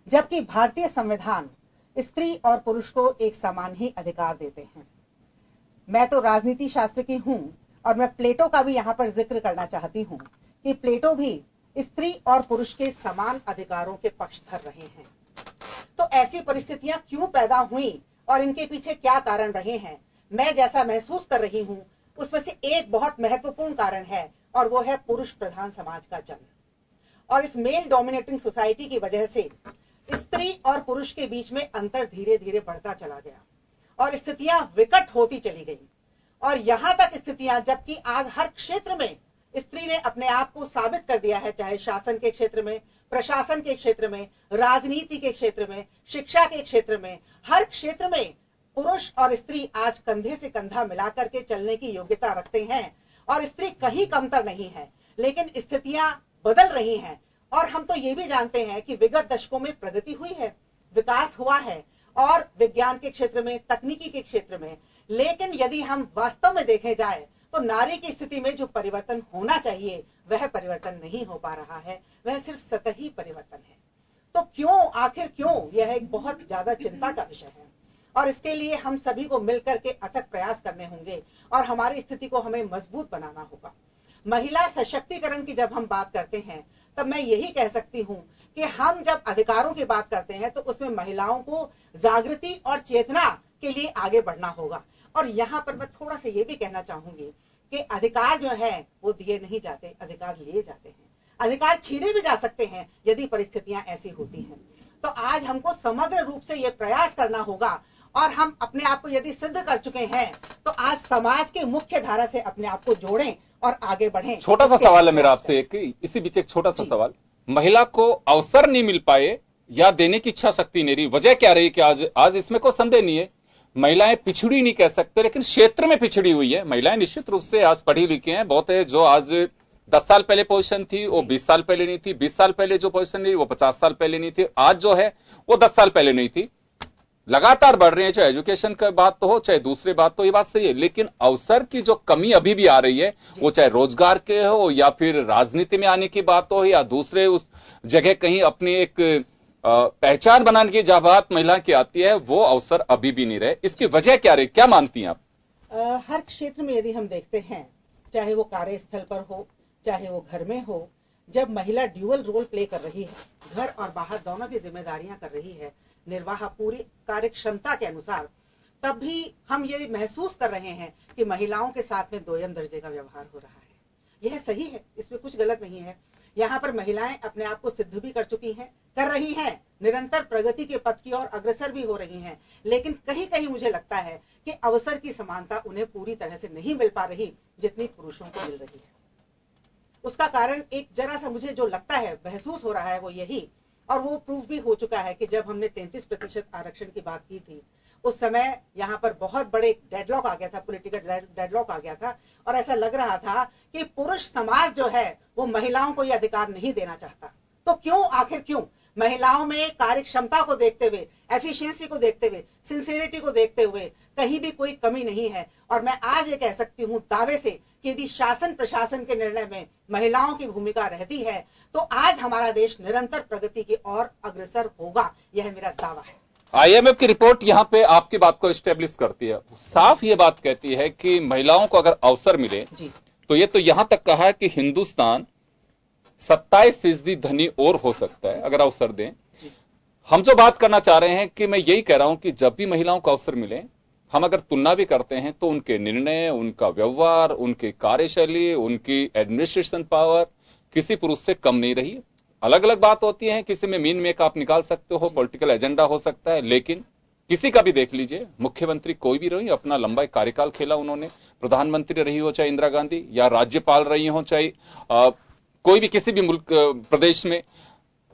जबकि भारतीय संविधान स्त्री और पुरुष को एक समान ही अधिकार देते हैं। मैं तो राजनीति शास्त्र की हूं और मैं प्लेटो का भी यहां पर जिक्र करना चाहती हूं कि प्लेटो भी स्त्री और पुरुष के समान अधिकारों के पक्षधर रहे हैं। तो ऐसी परिस्थितियां क्यों पैदा हुई और इनके पीछे क्या कारण रहे हैं, मैं जैसा महसूस कर रही हूं उसमें से एक बहुत महत्वपूर्ण कारण है और वो है पुरुष प्रधान समाज का जन्म। और इस मेल डोमिनेटिंग सोसाइटी की वजह से स्त्री और पुरुष के बीच में अंतर धीरे धीरे बढ़ता चला गया और स्थितियां विकट होती चली गई। और यहां तक स्थितियां, जबकि आज हर क्षेत्र में स्त्री ने अपने आप को साबित कर दिया है, चाहे शासन के क्षेत्र में, प्रशासन के क्षेत्र में, राजनीति के क्षेत्र में, शिक्षा के क्षेत्र में, हर क्षेत्र में पुरुष और स्त्री आज कंधे से कंधा मिलाकर के चलने की योग्यता रखते हैं और स्त्री कहीं कमतर नहीं है। लेकिन स्थितियां बदल रही हैं और हम तो ये भी जानते हैं कि विगत दशकों में प्रगति हुई है, विकास हुआ है और विज्ञान के क्षेत्र में, तकनीकी के क्षेत्र में। लेकिन यदि हम वास्तव में देखे जाए तो नारी की स्थिति में जो परिवर्तन होना चाहिए वह परिवर्तन नहीं हो पा रहा है, वह सिर्फ सतही परिवर्तन है। तो क्यों, आखिर क्यों, यह एक बहुत ज्यादा चिंता का विषय है और इसके लिए हम सभी को मिलकर के अथक प्रयास करने होंगे और हमारी स्थिति को हमें मजबूत बनाना होगा। महिला सशक्तिकरण की जब हम बात करते हैं तब मैं यही कह सकती हूं कि हम जब अधिकारों की बात करते हैं तो उसमें महिलाओं को जागृति और चेतना के लिए आगे बढ़ना होगा। और यहाँ पर मैं थोड़ा सा ये भी कहना चाहूंगी कि अधिकार जो है वो दिए नहीं जाते, अधिकार लिए जाते हैं। अधिकार छीने भी जा सकते हैं यदि परिस्थितियां ऐसी होती हैं। तो आज हमको समग्र रूप से ये प्रयास करना होगा और हम अपने आप को यदि सिद्ध कर चुके हैं तो आज समाज के मुख्य धारा से अपने आप को जोड़ें और आगे बढ़ें। छोटा सा सवाल है मेरा आपसे, एक इसी बीच एक छोटा सा सवाल, महिला को अवसर नहीं मिल पाए या देने की इच्छा शक्ति नहीं रही, वजह क्या रही कि आज इसमें कोई संदेह नहीं है, महिलाएं पिछड़ी नहीं कह सकते लेकिन क्षेत्र में पिछड़ी हुई है। महिलाएं निश्चित रूप से आज पढ़ी लिखी हैं, बहुत है जो आज 10 साल पहले पोजीशन थी वो 20 साल पहले नहीं थी, 20 साल पहले जो पोजीशन थी वो 50 साल पहले नहीं थी, आज जो है वो 10 साल पहले नहीं थी। लगातार बढ़ रही है, चाहे एजुकेशन की बात तो हो चाहे दूसरी बात तो, ये बात सही है। लेकिन अवसर की जो कमी अभी भी आ रही है वो चाहे रोजगार के हो या फिर राजनीति में आने की बात हो या दूसरे उस जगह कहीं अपनी एक पहचान बनाने की जब बात महिला की आती है वो अवसर अभी भी नहीं रहे। इसकी वजह क्या रही, क्या मानती हैं आप? हर क्षेत्र में यदि हम देखते हैं, चाहे वो कार्यस्थल पर हो चाहे वो घर में हो, जब महिला ड्यूअल रोल प्ले कर रही है, घर और बाहर दोनों की जिम्मेदारियां कर रही है निर्वाह पूरी कार्य क्षमता के अनुसार, तब भी हम ये महसूस कर रहे हैं कि महिलाओं के साथ में दोयम दर्जे का व्यवहार हो रहा है। यह सही है, इसमें कुछ गलत नहीं है। यहाँ पर महिलाएं अपने आप को सिद्ध भी कर चुकी हैं, कर रही हैं, निरंतर प्रगति के पथ की ओर अग्रसर भी हो रही हैं। लेकिन कहीं कहीं मुझे लगता है कि अवसर की समानता उन्हें पूरी तरह से नहीं मिल पा रही जितनी पुरुषों को मिल रही है। उसका कारण एक जरा सा मुझे जो लगता है, महसूस हो रहा है, वो यही, और वो प्रूफ भी हो चुका है कि जब हमने 33% आरक्षण की बात की थी उस समय यहाँ पर बहुत बड़े डेडलॉक आ गया था, पॉलिटिकल डेडलॉक आ गया था और ऐसा लग रहा था कि पुरुष समाज जो है वो महिलाओं को ये अधिकार नहीं देना चाहता। तो क्यों, आखिर क्यों? महिलाओं में कार्य क्षमता को देखते हुए, एफिशिएंसी को देखते हुए, सिंसियरिटी को देखते हुए कहीं भी कोई कमी नहीं है। और मैं आज ये कह सकती हूँ दावे से कि यदि शासन प्रशासन के निर्णय में महिलाओं की भूमिका रहती है तो आज हमारा देश निरंतर प्रगति की ओर अग्रसर होगा, यह मेरा दावा है। IMF की रिपोर्ट यहाँ पे आपकी बात को एस्टेब्लिश करती है, साफ ये बात कहती है कि महिलाओं को अगर अवसर मिले तो ये तो यहां तक कहा है कि हिंदुस्तान 27% धनी और हो सकता है अगर अवसर दें। हम जो बात करना चाह रहे हैं कि मैं यही कह रहा हूं कि जब भी महिलाओं को अवसर मिले, हम अगर तुलना भी करते हैं तो उनके निर्णय, उनका व्यवहार, उनकी कार्यशैली, उनकी एडमिनिस्ट्रेशन पावर किसी पुरुष से कम नहीं रही। अलग अलग बात होती है, किसी में मीन मेक आप निकाल सकते हो, पॉलिटिकल एजेंडा हो सकता है, लेकिन किसी का भी देख लीजिए, मुख्यमंत्री कोई भी रही, अपना लंबा कार्यकाल खेला उन्होंने, प्रधानमंत्री रही हो चाहे इंदिरा गांधी या राज्यपाल रही हो चाहे कोई भी किसी भी मुल्क प्रदेश में,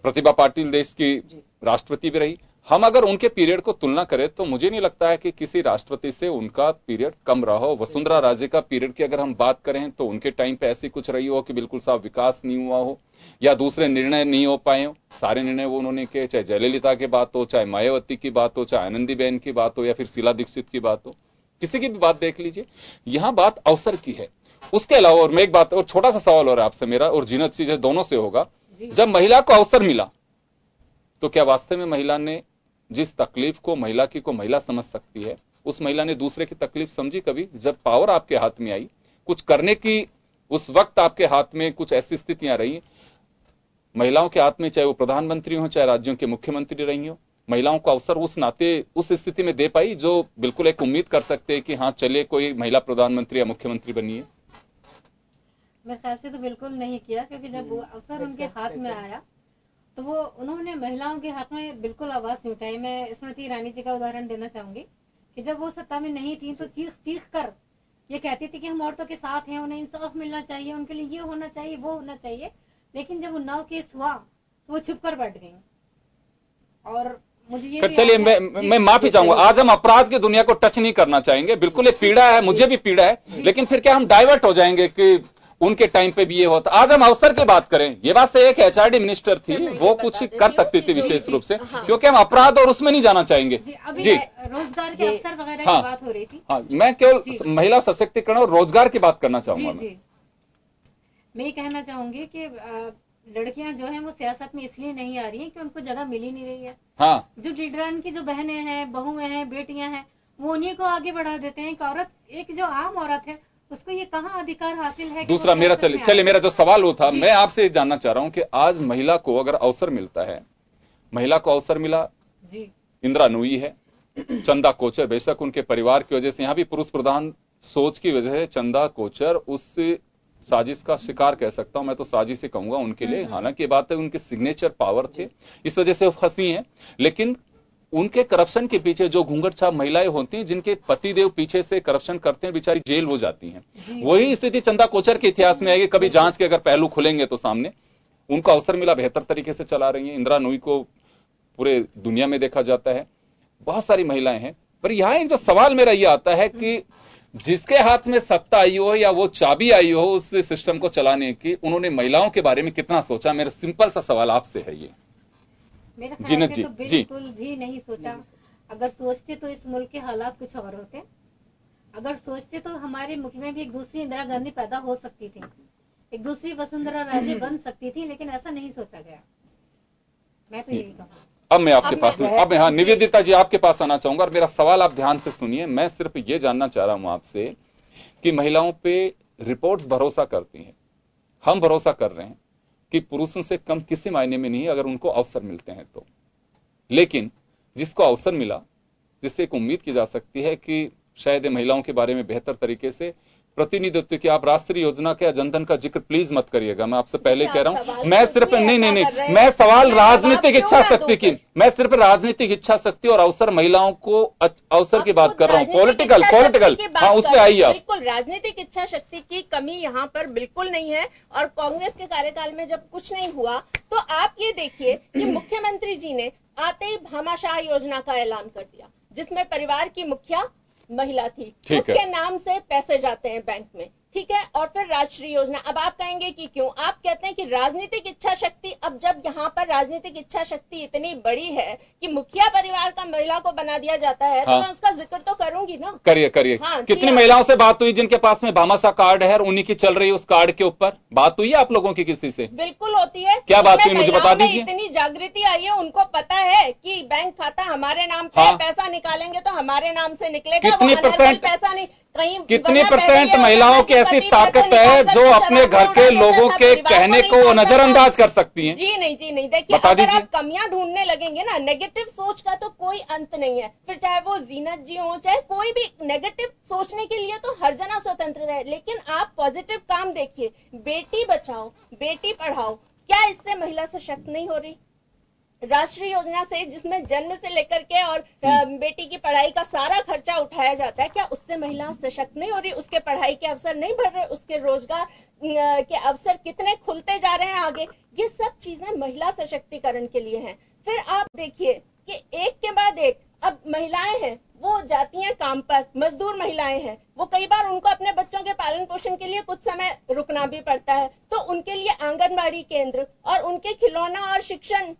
प्रतिभा पाटिल देश की राष्ट्रपति भी रही। हम अगर उनके पीरियड को तुलना करें तो मुझे नहीं लगता है कि किसी राष्ट्रपति से उनका पीरियड कम रहा हो। वसुंधरा राजे का पीरियड की अगर हम बात करें तो उनके टाइम पे ऐसी कुछ रही हो कि बिल्कुल साफ विकास नहीं हुआ हो या दूसरे निर्णय नहीं हो पाए हो। सारे निर्णय वो उन्होंने किए, चाहे जयललिता की बात हो, चाहे मायावती की बात हो, चाहे आनंदीबेन की बात हो या फिर शीला दीक्षित की बात हो, किसी की भी बात देख लीजिए। यहां बात अवसर की है। उसके अलावा और मैं एक बात और छोटा सा सवाल और आपसे मेरा और जीनत चीज दोनों से होगा, जब महिला को अवसर मिला तो क्या वास्तव में महिला ने जिस तकलीफ को महिला की को महिला समझ सकती है, उस महिला ने दूसरे की तकलीफ समझी कभी? जब पावर आपके हाथ में आई, कुछ करने की उस वक्त आपके हाथ में कुछ ऐसी स्थितियां रही महिलाओं के हाथ में, चाहे वो प्रधानमंत्री हो चाहे राज्यों के मुख्यमंत्री रही हो, महिलाओं को अवसर उस नाते उस स्थिति में दे पाई जो बिल्कुल एक उम्मीद कर सकते हैं कि हाँ चले कोई महिला प्रधानमंत्री या मुख्यमंत्री बनी है? मेरे ख्याल से तो बिल्कुल नहीं किया, क्योंकि जब वो अवसर उनके हाथ में आया तो वो उन्होंने महिलाओं के हाथ में बिल्कुल आवाज नहीं उठाई। मैं स्मृति ईरानी जी का उदाहरण देना चाहूंगी कि जब वो सत्ता में नहीं थी तो चीख चीख कर ये कहती थी कि हम औरतों के साथ हैं, उन्हें इंसाफ मिलना चाहिए, उनके लिए ये होना चाहिए, वो होना चाहिए। लेकिन जब उन्नाव केस हुआ तो वो छुप कर बैठ गई। और मुझे ये चलिए मैं माफी चाहूंगा, आज हम अपराध की दुनिया को टच नहीं करना चाहेंगे, बिल्कुल एक पीड़ा है, मुझे भी पीड़ा है, लेकिन फिर क्या हम डाइवर्ट हो जाएंगे कि उनके टाइम पे भी ये होता। आज हम अवसर की बात करें, ये बात से एक एचआरडी मिनिस्टर थी, वो कुछ कर सकती थी विशेष रूप से, क्योंकि हम अपराध और उसमें नहीं जाना चाहेंगे। जी, रोजगार के अवसर वगैरह की बात हो रही थी। हाँ, मैं केवल महिला सशक्तिकरण और रोजगार की बात करना चाहूंगा। मैं ये कहना चाहूंगी कि लड़कियां जो हैं वो सियासत में इसलिए नहीं आ रही हैं कि उनको जगह मिल ही नहीं रही है। हाँ, जो लीडरान की जो बहनें हैं, बहुएं हैं, बेटियां हैं, वो उन्हीं को आगे बढ़ा देते हैं। एक औरत, एक जो आम औरत है, उसको ये कहाँ अधिकार हासिल है। दूसरा मेरा चलिए मेरा जो सवाल वो था, मैं आपसे जानना चाह रहा हूं कि आज महिला को अगर अवसर मिलता है, महिला को अवसर मिला जी, इंदिरा नूई है, चंदा कोचर, बेशक उनके परिवार की वजह से, यहां भी पुरुष प्रधान सोच की वजह से चंदा कोचर उस साजिश का शिकार कह सकता हूं, मैं तो साजिश ही कहूंगा उनके लिए। हालांकि ये बात है उनके सिग्नेचर पावर थे, इस वजह से वो फंसी हैं, लेकिन उनके करप्शन के पीछे जो घूंघट छाप महिलाएं होती हैं, जिनके पतिदेव पीछे से करप्शन करते हैं, बेचारी जेल हो जाती हैं। वही स्थिति चंदा कोचर के इतिहास में आएगी। कभी जांच के अगर पहलू खुलेंगे तो सामने उनको अवसर मिला, बेहतर तरीके से चला रही है। इंदिरा नूई को पूरे दुनिया में देखा जाता है, बहुत सारी महिलाएं हैं। पर यहां एक जो सवाल मेरा यह आता है कि जिसके हाथ में सत्ता आई हो या वो चाबी आई हो उस सिस्टम को चलाने की, उन्होंने महिलाओं के बारे में कितना सोचा? मेरा सिंपल सा सवाल आपसे है ये। मेरे ख्याल से तो बिल्कुल भी नहीं सोचा। अगर सोचते तो इस मुल्क के हालात कुछ और होते। अगर सोचते तो हमारे मुल्क में भी एक दूसरी इंदिरा गांधी पैदा हो सकती थी, एक दूसरी वसुंधरा राजे बन सकती थी, लेकिन ऐसा नहीं सोचा गया। मैं तो यही कहूँगा। अब मैं आपके पास अब हाँ निवेदिता जी आपके पास आना चाहूंगा, और मेरा सवाल आप ध्यान से सुनिए। मैं सिर्फ ये जानना चाह रहा हूं आपसे कि महिलाओं पे रिपोर्ट्स भरोसा करती हैं, हम भरोसा कर रहे हैं कि पुरुषों से कम किसी मायने में नहीं अगर उनको अवसर मिलते हैं तो। लेकिन जिसको अवसर मिला, जिससे एक उम्मीद की जा सकती है कि शायद महिलाओं के बारे में बेहतर तरीके से प्रतिनिधित्व की, आप राष्ट्रीय योजना के जनधन का जिक्र प्लीज मत करिएगा, मैं आपसे पहले कह रहा हूं। मैं सिर्फ नहीं, मैं सवाल राजनीतिक इच्छा शक्ति की, मैं सिर्फ राजनीतिक इच्छा शक्ति और अवसर, महिलाओं को अवसर की बात कर रहा हूं। पॉलिटिकल हाँ, उसमें आइए आप। बिल्कुल राजनीतिक इच्छा शक्ति की कमी यहाँ पर बिल्कुल नहीं है। और कांग्रेस के कार्यकाल में जब कुछ नहीं हुआ तो आप ये देखिए कि मुख्यमंत्री जी ने आते ही भामाशाह योजना का ऐलान कर दिया, जिसमें परिवार की मुखिया महिला थी, उसके नाम से पैसे जाते हैं बैंक में, ठीक है। और फिर राष्ट्रीय योजना। अब आप कहेंगे कि क्यों? आप कहते हैं कि राजनीतिक इच्छा शक्ति। अब जब यहाँ पर राजनीतिक इच्छा शक्ति इतनी बड़ी है कि मुखिया परिवार का महिला को बना दिया जाता है, तो मैं उसका जिक्र तो करूंगी ना। करिए। हाँ, कितनी महिलाओं से बात हुई जिनके पास में भामाशाह कार्ड है और उन्हीं की चल रही है, उस कार्ड के ऊपर बात हुई है आप लोगों की किसी से? बिल्कुल होती है। क्या बात हुई मुझे बता दीजिए। इतनी जागृति आई है, उनको पता है कि बैंक खाता हमारे नाम पे, पैसा निकालेंगे तो हमारे नाम से निकलेगा। कितनी परसेंट पैसा नहीं, कितनी परसेंट महिलाओं की ऐसी ताकत है जो अपने घर के लोगों के कहने को नजरअंदाज कर सकती हैं? जी नहीं, देखिए अगर आप कमियां ढूंढने लगेंगे ना, नेगेटिव सोच का तो कोई अंत नहीं है। फिर चाहे वो जीनत जी हो, चाहे कोई भी, नेगेटिव सोचने के लिए तो हर जना स्वतंत्र है। लेकिन आप पॉजिटिव काम देखिए, बेटी बचाओ बेटी पढ़ाओ, क्या इससे महिला सशक्त नहीं हो रही? राष्ट्रीय योजना से, जिसमें जन्म से लेकर के और बेटी की पढ़ाई का सारा खर्चा उठाया जाता है, क्या उससे महिला सशक्त नहीं हो रही? उसके पढ़ाई के अवसर नहीं बढ़ रहे? उसके रोजगार के अवसर कितने खुलते जा रहे हैं आगे? ये सब चीजें महिला सशक्तिकरण के लिए हैं। फिर आप देखिए कि एक के बाद एक अब महिलाएं हैं, वो जाती हैं काम पर, मजदूर महिलाएं हैं, वो कई बार उनको अपने बच्चों के पालन पोषण के लिए कुछ समय रुकना भी पड़ता है, तो उनके लिए आंगनबाड़ी केंद्र और उनके खिलौना और शिक्षण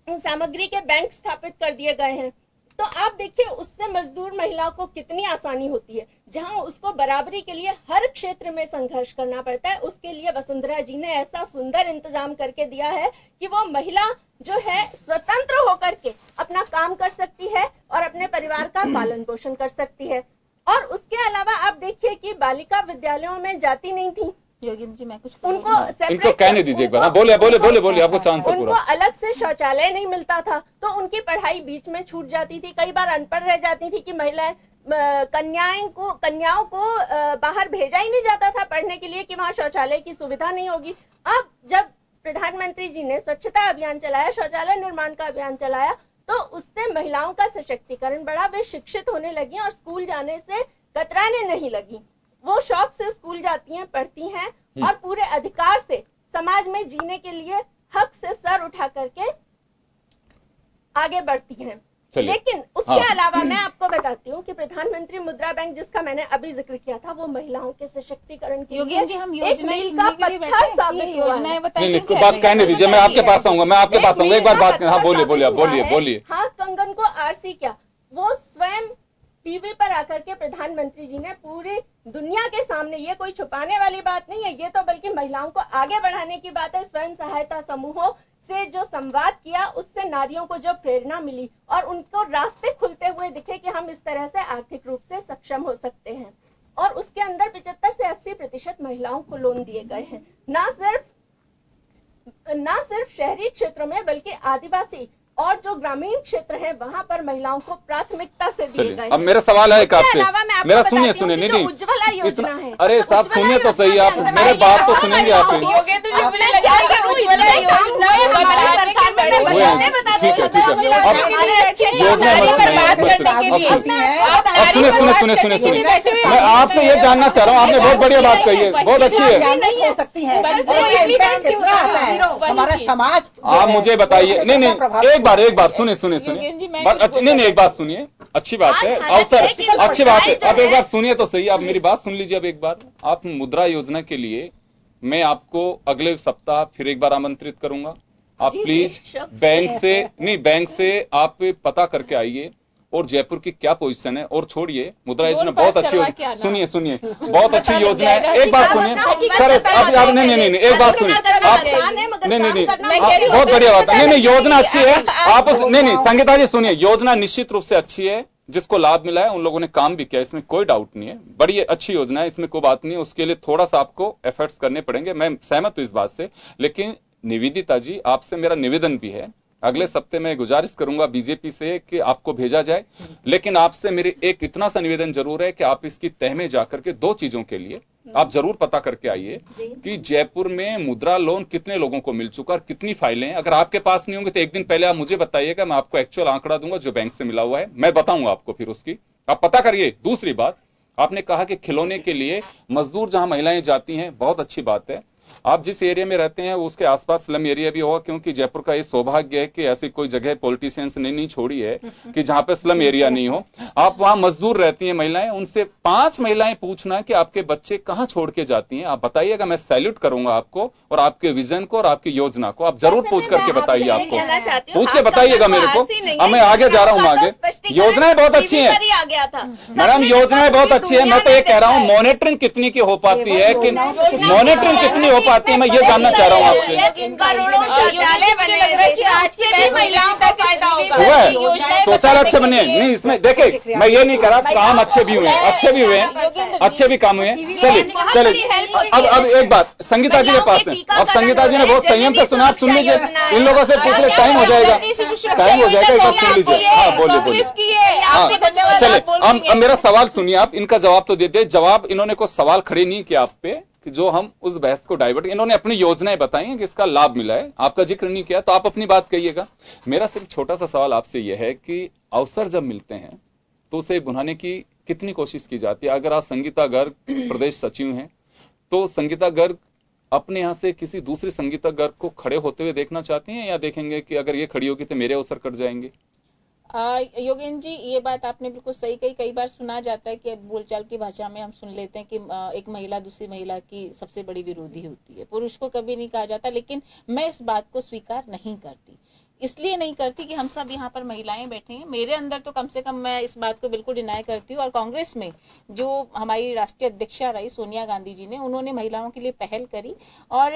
सामग्री के बैंक स्थापित कर दिए गए हैं। तो आप देखिए उससे मजदूर महिला को कितनी आसानी होती है। जहां उसको बराबरी के लिए हर क्षेत्र में संघर्ष करना पड़ता है, उसके लिए वसुंधरा जी ने ऐसा सुंदर इंतजाम करके दिया है कि वो महिला जो है स्वतंत्र होकर के अपना काम कर सकती है और अपने परिवार का पालन पोषण कर सकती है। और उसके अलावा आप देखिए कि बालिका विद्यालयों में जाती नहीं थी योगेंद्र जी, मैं कुछ इनको कहने दीजिए एक बार। बोले आपको चांस है पूरा। उनको अलग से शौचालय नहीं मिलता था, तो उनकी पढ़ाई बीच में छूट जाती थी। कई बार अनपढ़ रह जाती थी कि महिलाएं, कन्याओं को बाहर भेजा ही नहीं जाता था पढ़ने के लिए कि वहां शौचालय की सुविधा नहीं होगी। अब जब प्रधानमंत्री जी ने स्वच्छता अभियान चलाया, शौचालय निर्माण का अभियान चलाया, तो उससे महिलाओं का सशक्तिकरण बढ़ा। वे शिक्षित होने लगी और स्कूल जाने से कतराने नहीं लगी। वो शौक से स्कूल जाती हैं, पढ़ती हैं और पूरे अधिकार से समाज में जीने के लिए हक से सर उठा करके आगे बढ़ती हैं। चलिए। लेकिन उसके हाँ। अलावा मैं आपको बताती हूँ कि प्रधानमंत्री मुद्रा बैंक जिसका मैंने अभी जिक्र किया था, वो महिलाओं के सशक्तिकरण के योगेन जी, हम एक योजनाएं मील का सुनने के लिए पत्थर बैठे हैं। साबित ये हुआ योजनाएं है। बताइए नहीं, क्या बात है? कहने दीजिए, मैं आपके पास आऊंगा, मैं आपके पास आऊंगा। एक बार बात करें। हाँ, बोलिए बोलिए बोलिए बोलिए। हाथ कंगन को आरसी क्या, वो स्वयं टीवी पर आकर के प्रधानमंत्री जी ने पूरी दुनिया के सामने, ये कोई छुपाने वाली बात नहीं है, ये तो बल्कि महिलाओं को आगे बढ़ाने की बात है। स्वयं सहायता समूहों से जो संवाद किया, उससे नारियों को जो प्रेरणा मिली और उनको रास्ते खुलते हुए दिखे कि हम इस तरह से आर्थिक रूप से सक्षम हो सकते हैं। और उसके अंदर 75 से 80% महिलाओं को लोन दिए गए हैं, ना सिर्फ शहरी क्षेत्रों में बल्कि आदिवासी और जो ग्रामीण क्षेत्र है वहां पर महिलाओं को प्राथमिकता से दिए गए। अब मेरा सवाल है एक आपसे, मेरा सुनिए सुनिए नहीं नहीं, उज्ज्वला योजना है। अरे साहब सुनिए तो सही, आप मेरे बात तो सुनेंगे आप। ठीक है ठीक है, अब योजना सुनिए, मैं आपसे ये जानना चाह रहा हूँ, आपने बहुत बढ़िया बात कही है, बहुत अच्छी है। नहीं हो सकती है, हमारा समाज आप मुझे बताइए। नहीं नहीं, एक बार सुनिए नहीं, एक बात सुनिए, अच्छी बात है, अवसर अच्छी बात है। अब एक बार सुनिए तो सही, आप मेरी बात सुन लीजिए। अब एक बार आप मुद्रा योजना के लिए मैं आपको अगले सप्ताह फिर एक बार आमंत्रित करूंगा। आप प्लीज बैंक से आप पता करके आइए और जयपुर की क्या पोजीशन है। और छोड़िए, मुद्रा योजना बहुत अच्छी योजना, सुनिए बहुत अच्छी योजना है। एक बात सुनिए सर, अब नहीं, एक बात सुनिए आप, नहीं बहुत बढ़िया बात है। नहीं योजना अच्छी है, आप नहीं संगीता जी सुनिए, योजना निश्चित रूप से अच्छी है, जिसको लाभ मिला है उन लोगों ने काम भी किया, इसमें कोई डाउट नहीं है, बड़ी अच्छी योजना है, इसमें कोई बात नहीं है। उसके लिए थोड़ा सा आपको एफर्ट्स करने पड़ेंगे, मैं सहमत हूं इस बात से। लेकिन निवेदिता जी, आपसे मेरा निवेदन भी है, अगले सप्ते में गुजारिश करूंगा बीजेपी से कि आपको भेजा जाए। लेकिन आपसे मेरे एक इतना सा निवेदन जरूर है कि आप इसकी तह में जाकर के दो चीजों के लिए आप जरूर पता करके आइए कि जयपुर में मुद्रा लोन कितने लोगों को मिल चुका और कितनी फाइलें हैं। अगर आपके पास नहीं होंगे तो एक दिन पहले आप मुझे बताइएगा, मैं आपको एक्चुअल आंकड़ा दूंगा जो बैंक से मिला हुआ है, मैं बताऊंगा आपको, फिर उसकी आप पता करिए। दूसरी बात, आपने कहा कि खिलौने के लिए मजदूर जहां महिलाएं जाती हैं, बहुत अच्छी बात है। आप जिस एरिया में रहते हैं उसके आसपास स्लम एरिया भी होगा, क्योंकि जयपुर का ये सौभाग्य है कि ऐसी कोई जगह पॉलिटिशियंस ने नहीं छोड़ी है कि जहां पे स्लम एरिया नहीं हो। आप वहां मजदूर रहती हैं महिलाएं, उनसे 5 महिलाएं पूछना कि आपके बच्चे कहां छोड़ के जाती हैं, आप बताइएगा, मैं सैल्यूट करूंगा आपको और आपके विजन को और आपकी योजना को। आप जरूर पूछ करके बताइए, आपको पूछ के बताइएगा मेरे को। अब मैं आगे जा रहा हूं, आगे योजनाएं बहुत अच्छी है मैडम, योजनाएं बहुत अच्छी है। मैं तो ये कह रहा हूं मॉनिटरिंग कितनी की हो पाती है, कि मॉनिटरिंग कितनी हो पाती है, मैं ये जानना चाह रहा हूं आपसे। हुआ है शौचालय अच्छे बने, नहीं इसमें देखिए मैं ये नहीं कह रहा, काम अच्छे भी हुए अच्छे भी काम हुए हैं। चलिए अब एक बात संगीता जी के पास है, अब संगीता जी ने बहुत संयम से सुना, आप सुन लीजिए, इन लोगों से पूछ ले, टाइम हो जाएगा, एक बार सुन लीजिए। हाँ बोलिए। हाँ चलिए, अब मेरा सवाल सुनिए, आप इनका जवाब तो दे दे। जवाब इन्होंने कोई सवाल खड़े नहीं किया आप पे कि जो हम उस बहस को डाइवर्ट, इन्होंने अपनी योजनाएं बताई हैं कि इसका लाभ मिला है, आपका जिक्र नहीं किया, तो आप अपनी बात कहिएगा। मेरा सिर्फ छोटा सा सवाल आपसे यह है कि अवसर जब मिलते हैं तो उसे भुनाने की कितनी कोशिश की जाती है। अगर आप संगीता गर्ग प्रदेश सचिव हैं तो संगीता गर्ग अपने यहां से किसी दूसरी संगीता गर्ग को खड़े होते हुए देखना चाहती हैं, या देखेंगे कि अगर ये खड़ी होगी तो मेरे अवसर कट जाएंगे? योगेन जी, ये बात आपने बिल्कुल सही कही। कई बार सुना जाता है कि बोलचाल की भाषा में हम सुन लेते हैं कि एक महिला दूसरी महिला की सबसे बड़ी विरोधी होती है, पुरुष को कभी नहीं कहा जाता। लेकिन मैं इस बात को स्वीकार नहीं करती, इसलिए नहीं करती कि हम सब यहाँ पर महिलाएं बैठे हैं। मेरे अंदर तो कम से कम मैं इस बात को बिल्कुल डिनाई करती हूँ। और कांग्रेस में जो हमारी राष्ट्रीय अध्यक्षा रही सोनिया गांधी जी ने, उन्होंने महिलाओं के लिए पहल करी। और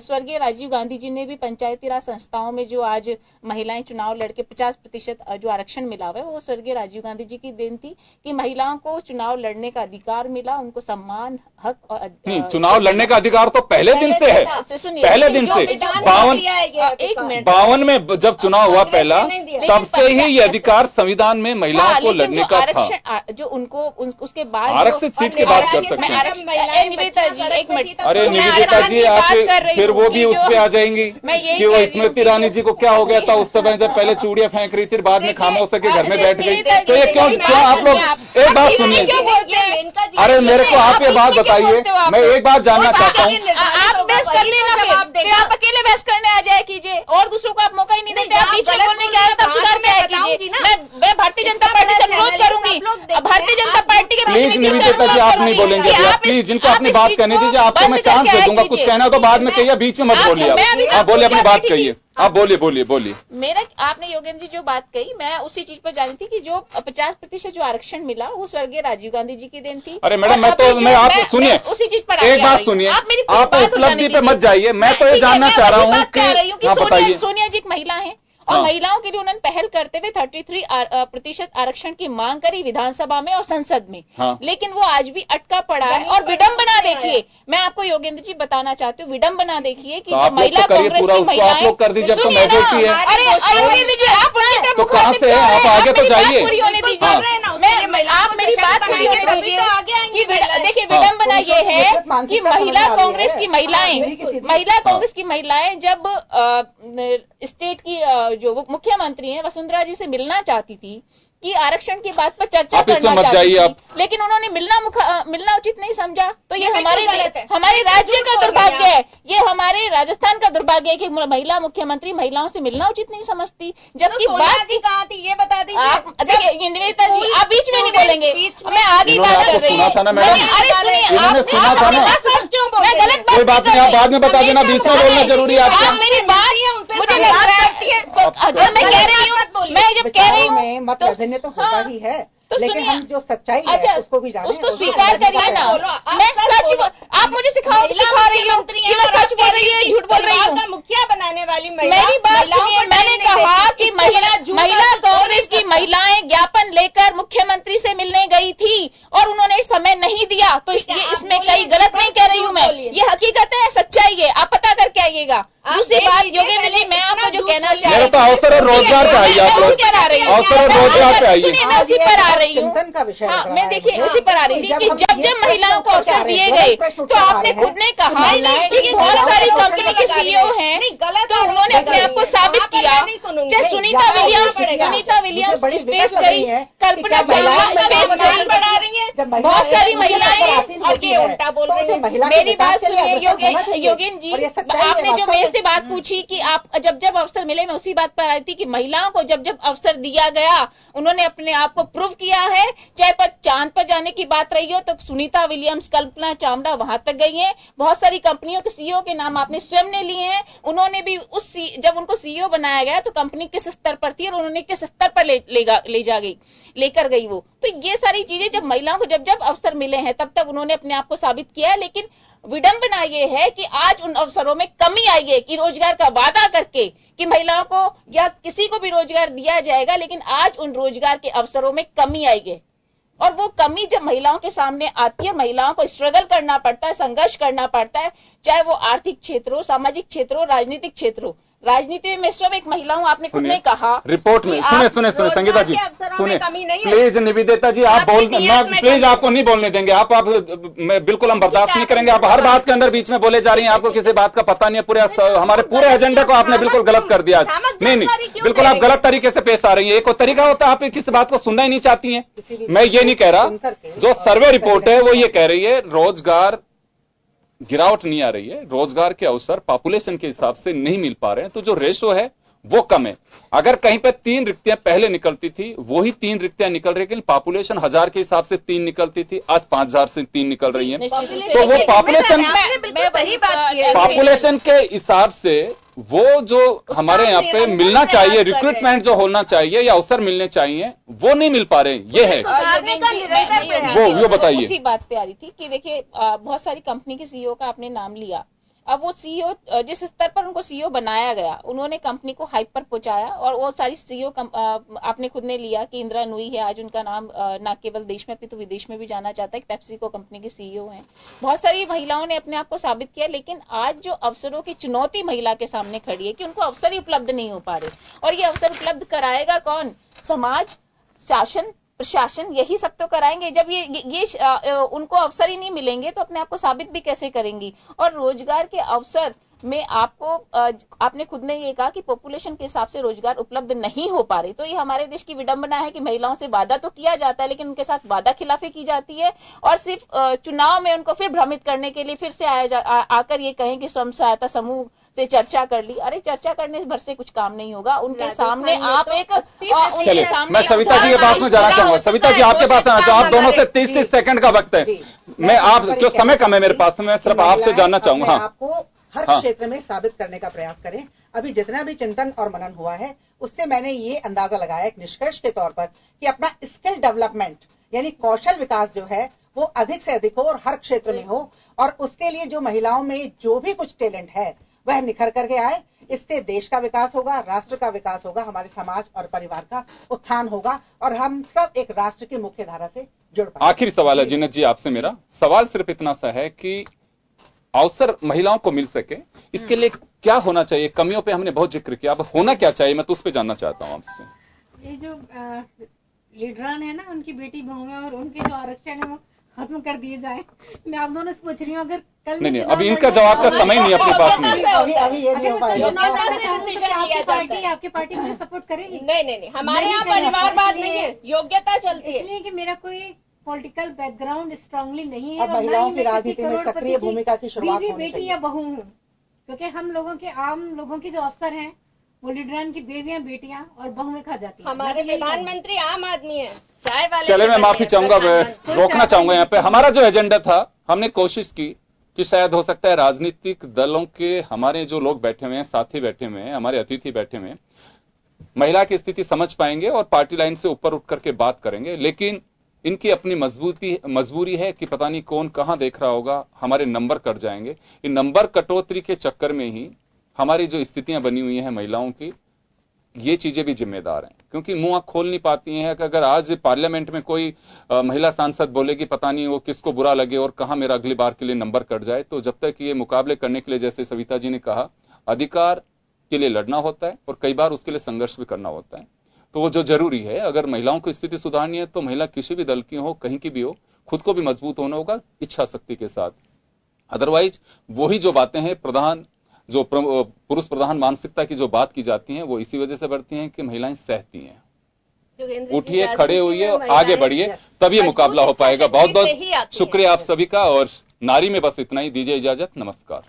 स्वर्गीय राजीव गांधी जी ने भी पंचायती राज संस्थाओं में जो आज महिलाएं चुनाव लड़के 50% जो आरक्षण मिला हुआ है, वो स्वर्गीय राजीव गांधी जी की देन थी कि महिलाओं को चुनाव लड़ने का अधिकार मिला, उनको सम्मान, हक और चुनाव लड़ने का अधिकार तो पहले दिन से है, पहले दिन से 52 में जब चुनाव हुआ पहला, तब से ही ये अधिकार संविधान में महिलाओं को लड़ने का था। जो उनको उसके बाद आरक्षित सीट की बात कर सकते हैं। निवेदिता जी एक मिनट, अरे निवेदिता जी आप फिर वो भी उस पे आ जाएंगी कि वो स्मृति ईरानी जी को क्या हो गया था उस समय जब पहले चूड़ियां फेंक रही थी, बाद में खामोश होकर घर में बैठ गई। तो ये क्यों आप लोग, एक बात सुनिए, अरे मेरे को आप ये बात बताइए, मैं एक बात जानना चाहता हूँ। आप बहस कर लेना, फिर आप अकेले बहस करने आ जाए कीजिए और दूसरों को आप मौका ही नहीं देते, आप बीच में बोलने के आए तब सुधार पे आए कीजिए। मैं भारतीय जनता पार्टी से अनुरोध करूंगी, भारतीय जनता पार्टी के प्लीज निवेदिता जी आप नहीं बोलेंगे, प्लीज जिनको अपनी बात कहने दीजिए, आपको मैं चांस दे दूंगा, कुछ कहना होगा बाद में कहिए, बीच में मत बोलिए, आप बोलिए अपनी बात कहिए, आप बोलिए। मेरा आपने योगेंद्र जी जो बात कही, मैं उसी चीज पर जानी थी कि जो 50% जो आरक्षण मिला वो स्वर्गीय राजीव गांधी जी की देन थी। अरे मैडम मैं आप सुनिए, उसी चीज पर एक बात सुनिए, आप उपलब्धि पे मत जाइए, मैं तो ये जानना चाह रहा हूँ कि सोनिया जी एक महिला है और महिलाओं के लिए उन्होंने पहल करते हुए 33% आरक्षण की मांग करी विधानसभा में और संसद में, लेकिन वो आज भी अटका पड़ा है। और विडंबना देखिए, मैं आपको योगेंद्र जी बताना चाहती हूँ, विडंबना देखिए कि जो महिला कांग्रेस की महिलाएं, कर दीजिए तो मेजोरिटी है। अरे आप तो कहाँ से है, आप आगे तो जाइए, आप मेरी बात पूरी होने दीजिए। देखिए विडंबना ये है कि महिला कांग्रेस की महिलाएं जब स्टेट की जो मुख्यमंत्री हैं वसुंधरा जी से मिलना चाहती थी कि आरक्षण की बात पर चर्चा करना चाहती थी, लेकिन उन्होंने मिलना उचित नहीं समझा। तो ये हमारे राज्य का दुर्भाग्य है, ये हमारे राजस्थान का दुर्भाग्य है कि महिला मुख्यमंत्री महिलाओं से मिलना उचित नहीं समझती। जबकि बात कहाँ थी ये बता दीजिए। आप देखिए निवेदिता जी आप बीच में नहीं बोलेंगे, मैं आगे बात कर रही हूँ। अरे सुनिए, मैं गलत कोई बात नहीं, आप बाद में बता देना, बीच में बोलना जरूरी है। आप मेरी बात मुझे लग रहा है जब मैं कह रही हूँ, मैं जब कह रही हूँ तो होता ही है, तो लेकिन हम जो सच्चाई है उसको भी जाने, उसको स्वीकार करिए ना। मैं सच, आप मुझे सिखा रही हूँ कि मैं सच बोल रही हूँ झूठ बोल रही हूँ। मुखिया बनाने वाली मेरी बात सुनिए, मैंने कहा कि महिला कांग्रेस की महिलाएं ज्ञापन लेकर मुख्यमंत्री से मिलने गई थी और उन्होंने समय नहीं दिया, तो इसमें कई गलत नहीं कह रही हूँ मैं, ये हकीकत है, सच्चाई है, आप पता करके आइएगा। दूसरी बात योगेंद्र जी मैं आपको जो कहना चाह रही हूँ, तो अवसर और रोजगार पे आइए, आप लोग अवसर और रोजगार पे आइए। सुनिए मैं उसी पर आ रही हूँ, मैं देखिए उसी पर आ रही थी कि जब महिलाओं को अवसर दिए गए तो आपने खुद ने कहा कि बहुत सारी कंपनी के सीईओ हैं, तो उन्होंने अपने आप को साबित किया। चाहे सुनीता विलियम्स स्पेस गई, कल्पना चावला स्पेस गई, बहुत सारी महिलाएं उल्टा बोल रही है। मेरी बात सुनिए योगेंद्र जी, आपने जो मेरे से बात पूछी कि आप जब अवसर मिले, मैं उसी बात पर आई थी कि महिलाओं को जब अवसर दिया गया उन्होंने अपने आप को प्रूव किया है। चाहे चांद पर जाने की बात रही हो तो सुनीता विलियम्स, कल्पना चावला वहां तक गई हैं। बहुत सारी कंपनियों के सीईओ के नाम आपने स्वयं ने लिए हैं, उन्होंने भी जब उनको सीईओ बनाया गया तो कंपनी किस स्तर पर थी और उन्होंने किस स्तर पर लेकर गई वो। तो ये सारी चीजें जब महिलाओं को जब अवसर मिले हैं तब उन्होंने अपने आप को साबित किया है। लेकिन विडंबना ये है कि आज उन अवसरों में कमी आई है कि रोजगार का वादा करके कि महिलाओं को या किसी को भी रोजगार दिया जाएगा, लेकिन आज उन रोजगार के अवसरों में कमी आई है। और वो कमी जब महिलाओं के सामने आती है, महिलाओं को स्ट्रगल करना पड़ता है, संघर्ष करना पड़ता है, चाहे वो आर्थिक क्षेत्र हो, सामाजिक क्षेत्र हो, राजनीतिक क्षेत्र हो। राजनीति में स्वयं एक महिला हूं, आपने खुद ने कहा रिपोर्ट में। सुने संगीता जी, सुने प्लीज निवेदिता जी, आप प्लीज आपको नहीं बोलने देंगे, आप बिल्कुल हम बर्दाश्त नहीं करेंगे। आप हर बात के अंदर बीच में बोले जा रही हैं, आपको किसी बात का पता नहीं है। हमारे पूरे एजेंडे को आपने बिल्कुल गलत कर दिया। नहीं, बिल्कुल आप गलत तरीके से पेश आ रही है। एक और तरीका होता है, आप किसी बात को सुनना ही नहीं चाहती है। मैं ये नहीं कह रहा, जो सर्वे रिपोर्ट है वो ये कह रही है रोजगार गिरावट नहीं आ रही है, रोजगार के अवसर पॉपुलेशन के हिसाब से नहीं मिल पा रहे हैं, तो जो रेशो है वो कम है। अगर कहीं पे 3 रिक्तियां पहले निकलती थी, वही 3 रिक्तियां निकल रही, लेकिन पॉपुलेशन 1000 के हिसाब से 3 निकलती थी, आज 5000 से 3 निकल रही है। तो वो पॉपुलेशन के हिसाब से वो जो हमारे यहाँ पे मिलना चाहिए, रिक्रूटमेंट जो होना चाहिए या अवसर मिलने चाहिए, वो नहीं मिल पा रहे। ये है वो बताइए। उसी बात पे आ रही थी कि देखिए बहुत सारी कंपनी के सीईओ का आपने नाम लिया। अब वो सीईओ जिस स्तर पर उनको सीईओ बनाया गया, उन्होंने कंपनी को हाइप पर पहुंचाया। और वो सारी सीईओ आपने खुद ने लिया कि इंदिरा नूई है, आज उनका नाम न केवल देश में तो विदेश में भी जाना जाता है, पेप्सिको कंपनी के सीईओ हैं। बहुत सारी महिलाओं ने अपने आप को साबित किया, लेकिन आज जो अवसरों की चुनौती महिला के सामने खड़ी है कि उनको अवसर ही उपलब्ध नहीं हो पा रहे। और ये अवसर उपलब्ध कराएगा कौन? समाज, शासन, प्रशासन, यही सब तो कराएंगे। जब ये उनको अवसर ही नहीं मिलेंगे तो अपने आप को साबित भी कैसे करेंगी? और रोजगार के अवसर में आपने खुद ने ये कहा कि पॉपुलेशन के हिसाब से रोजगार उपलब्ध नहीं हो पा रही, तो ये हमारे देश की विडंबना है कि महिलाओं से वादा तो किया जाता है लेकिन उनके साथ वादा खिलाफी की जाती है और सिर्फ चुनाव में उनको फिर भ्रमित करने के लिए फिर से आकर ये कहें कि स्वयं सहायता समूह से चर्चा कर ली। अरे चर्चा करने भर से कुछ काम नहीं होगा, उनके सामने आप एक चलिए मैं सविता जी के पास में जाना चाहूंगा। सविता जी आपके पास आना चाहूँ, आप दोनों से 30-30 सेकंड का वक्त है। मैं आप जो समय कम है मेरे पास में, सिर्फ आपसे जानना चाहूंगा। हाँ, आपको हर क्षेत्र में साबित करने का प्रयास करें। अभी जितना भी चिंतन और मनन हुआ है उससे मैंने ये अंदाजा लगाया एक निष्कर्ष के तौर पर कि अपना स्किल डेवलपमेंट यानी कौशल विकास जो है वो अधिक से अधिक हो और हर क्षेत्र में हो, और उसके लिए जो महिलाओं में जो भी कुछ टैलेंट है वह निखर करके आए। इससे देश का विकास होगा, राष्ट्र का विकास होगा, हमारे समाज और परिवार का उत्थान होगा और हम सब एक राष्ट्र की मुख्य धारा से जुड़ पाएंगे। आखिरी सवाल है जीनत जी आपसे, मेरा सवाल सिर्फ इतना सा है कि अवसर महिलाओं को मिल सके इसके लिए क्या होना चाहिए? कमियों पे हमने बहुत जिक्र किया, अब होना क्या चाहिए, मैं तो उस पर जानना चाहता हूं आपसे। ये जो लीडरान है ना, उनकी बेटी बहुएं और उनके जो आरक्षण है वो खत्म कर दिए जाए। मैं आप दोनों से पूछ रही हूँ, अगर कल नहीं अभी इनका जवाब का समय नहीं अपने पास में। अभी ये नहीं हो पाएगा। आपकी पार्टी मुझे सपोर्ट करेगी? नहीं, हमारे यहाँ परिवारवाद नहीं है, योग्यता चलती है। इसलिए कि मेरा कोई पॉलिटिकल बैकग्राउंड स्ट्रांगली नहीं है अब महिलाओं की राजनीति में सक्रिय भूमिका की शुरुआत होनी बेटी चाहिए। या बहू हूँ, क्योंकि हम लोगों के आम लोगों के जो अफसर हैं वो लीडरान की बेटियां और बहुएं खा जाती हैं। हमारे प्रधानमंत्री आम आदमी है, चाय वाले। चले मैं माफी चाहूंगा, रोकना चाहूंगा यहाँ पे। हमारा जो एजेंडा था, हमने कोशिश की कि शायद हो सकता है राजनीतिक दलों के हमारे जो लोग बैठे हुए हैं, साथी बैठे हुए हैं, हमारे अतिथि बैठे हुए हैं, महिला की स्थिति समझ पाएंगे और पार्टी लाइन से ऊपर उठ करके बात करेंगे। लेकिन इनकी अपनी मजबूरी है कि पता नहीं कौन कहां देख रहा होगा, हमारे नंबर कट जाएंगे। इन नंबर कटौती के चक्कर में ही हमारी जो स्थितियां बनी हुई हैं महिलाओं की, ये चीजें भी जिम्मेदार हैं, क्योंकि मुंह खोल नहीं पाती हैं। कि अगर आज पार्लियामेंट में कोई महिला सांसद बोलेगी पता नहीं वो किसको बुरा लगे और कहां मेरा अगली बार के लिए नंबर कट जाए, तो जब तक ये मुकाबले करने के लिए, जैसे सविता जी ने कहा, अधिकार के लिए लड़ना होता है और कई बार उसके लिए संघर्ष भी करना होता है। तो वो जो जरूरी है, अगर महिलाओं की स्थिति सुधारनी है तो महिला किसी भी दल की हो, कहीं की भी हो, खुद को भी मजबूत होना होगा इच्छा शक्ति के साथ। अदरवाइज वही जो बातें हैं जो पुरुष प्रधान मानसिकता की जो बात की जाती हैं, वो इसी वजह से बढ़ती हैं कि महिलाएं सहती हैं। उठिए, खड़े होइए और आगे बढ़िए, तब ये मुकाबला हो पाएगा। बहुत बहुत शुक्रिया आप सभी का, और नारी में बस इतना ही। दीजिए इजाजत, नमस्कार।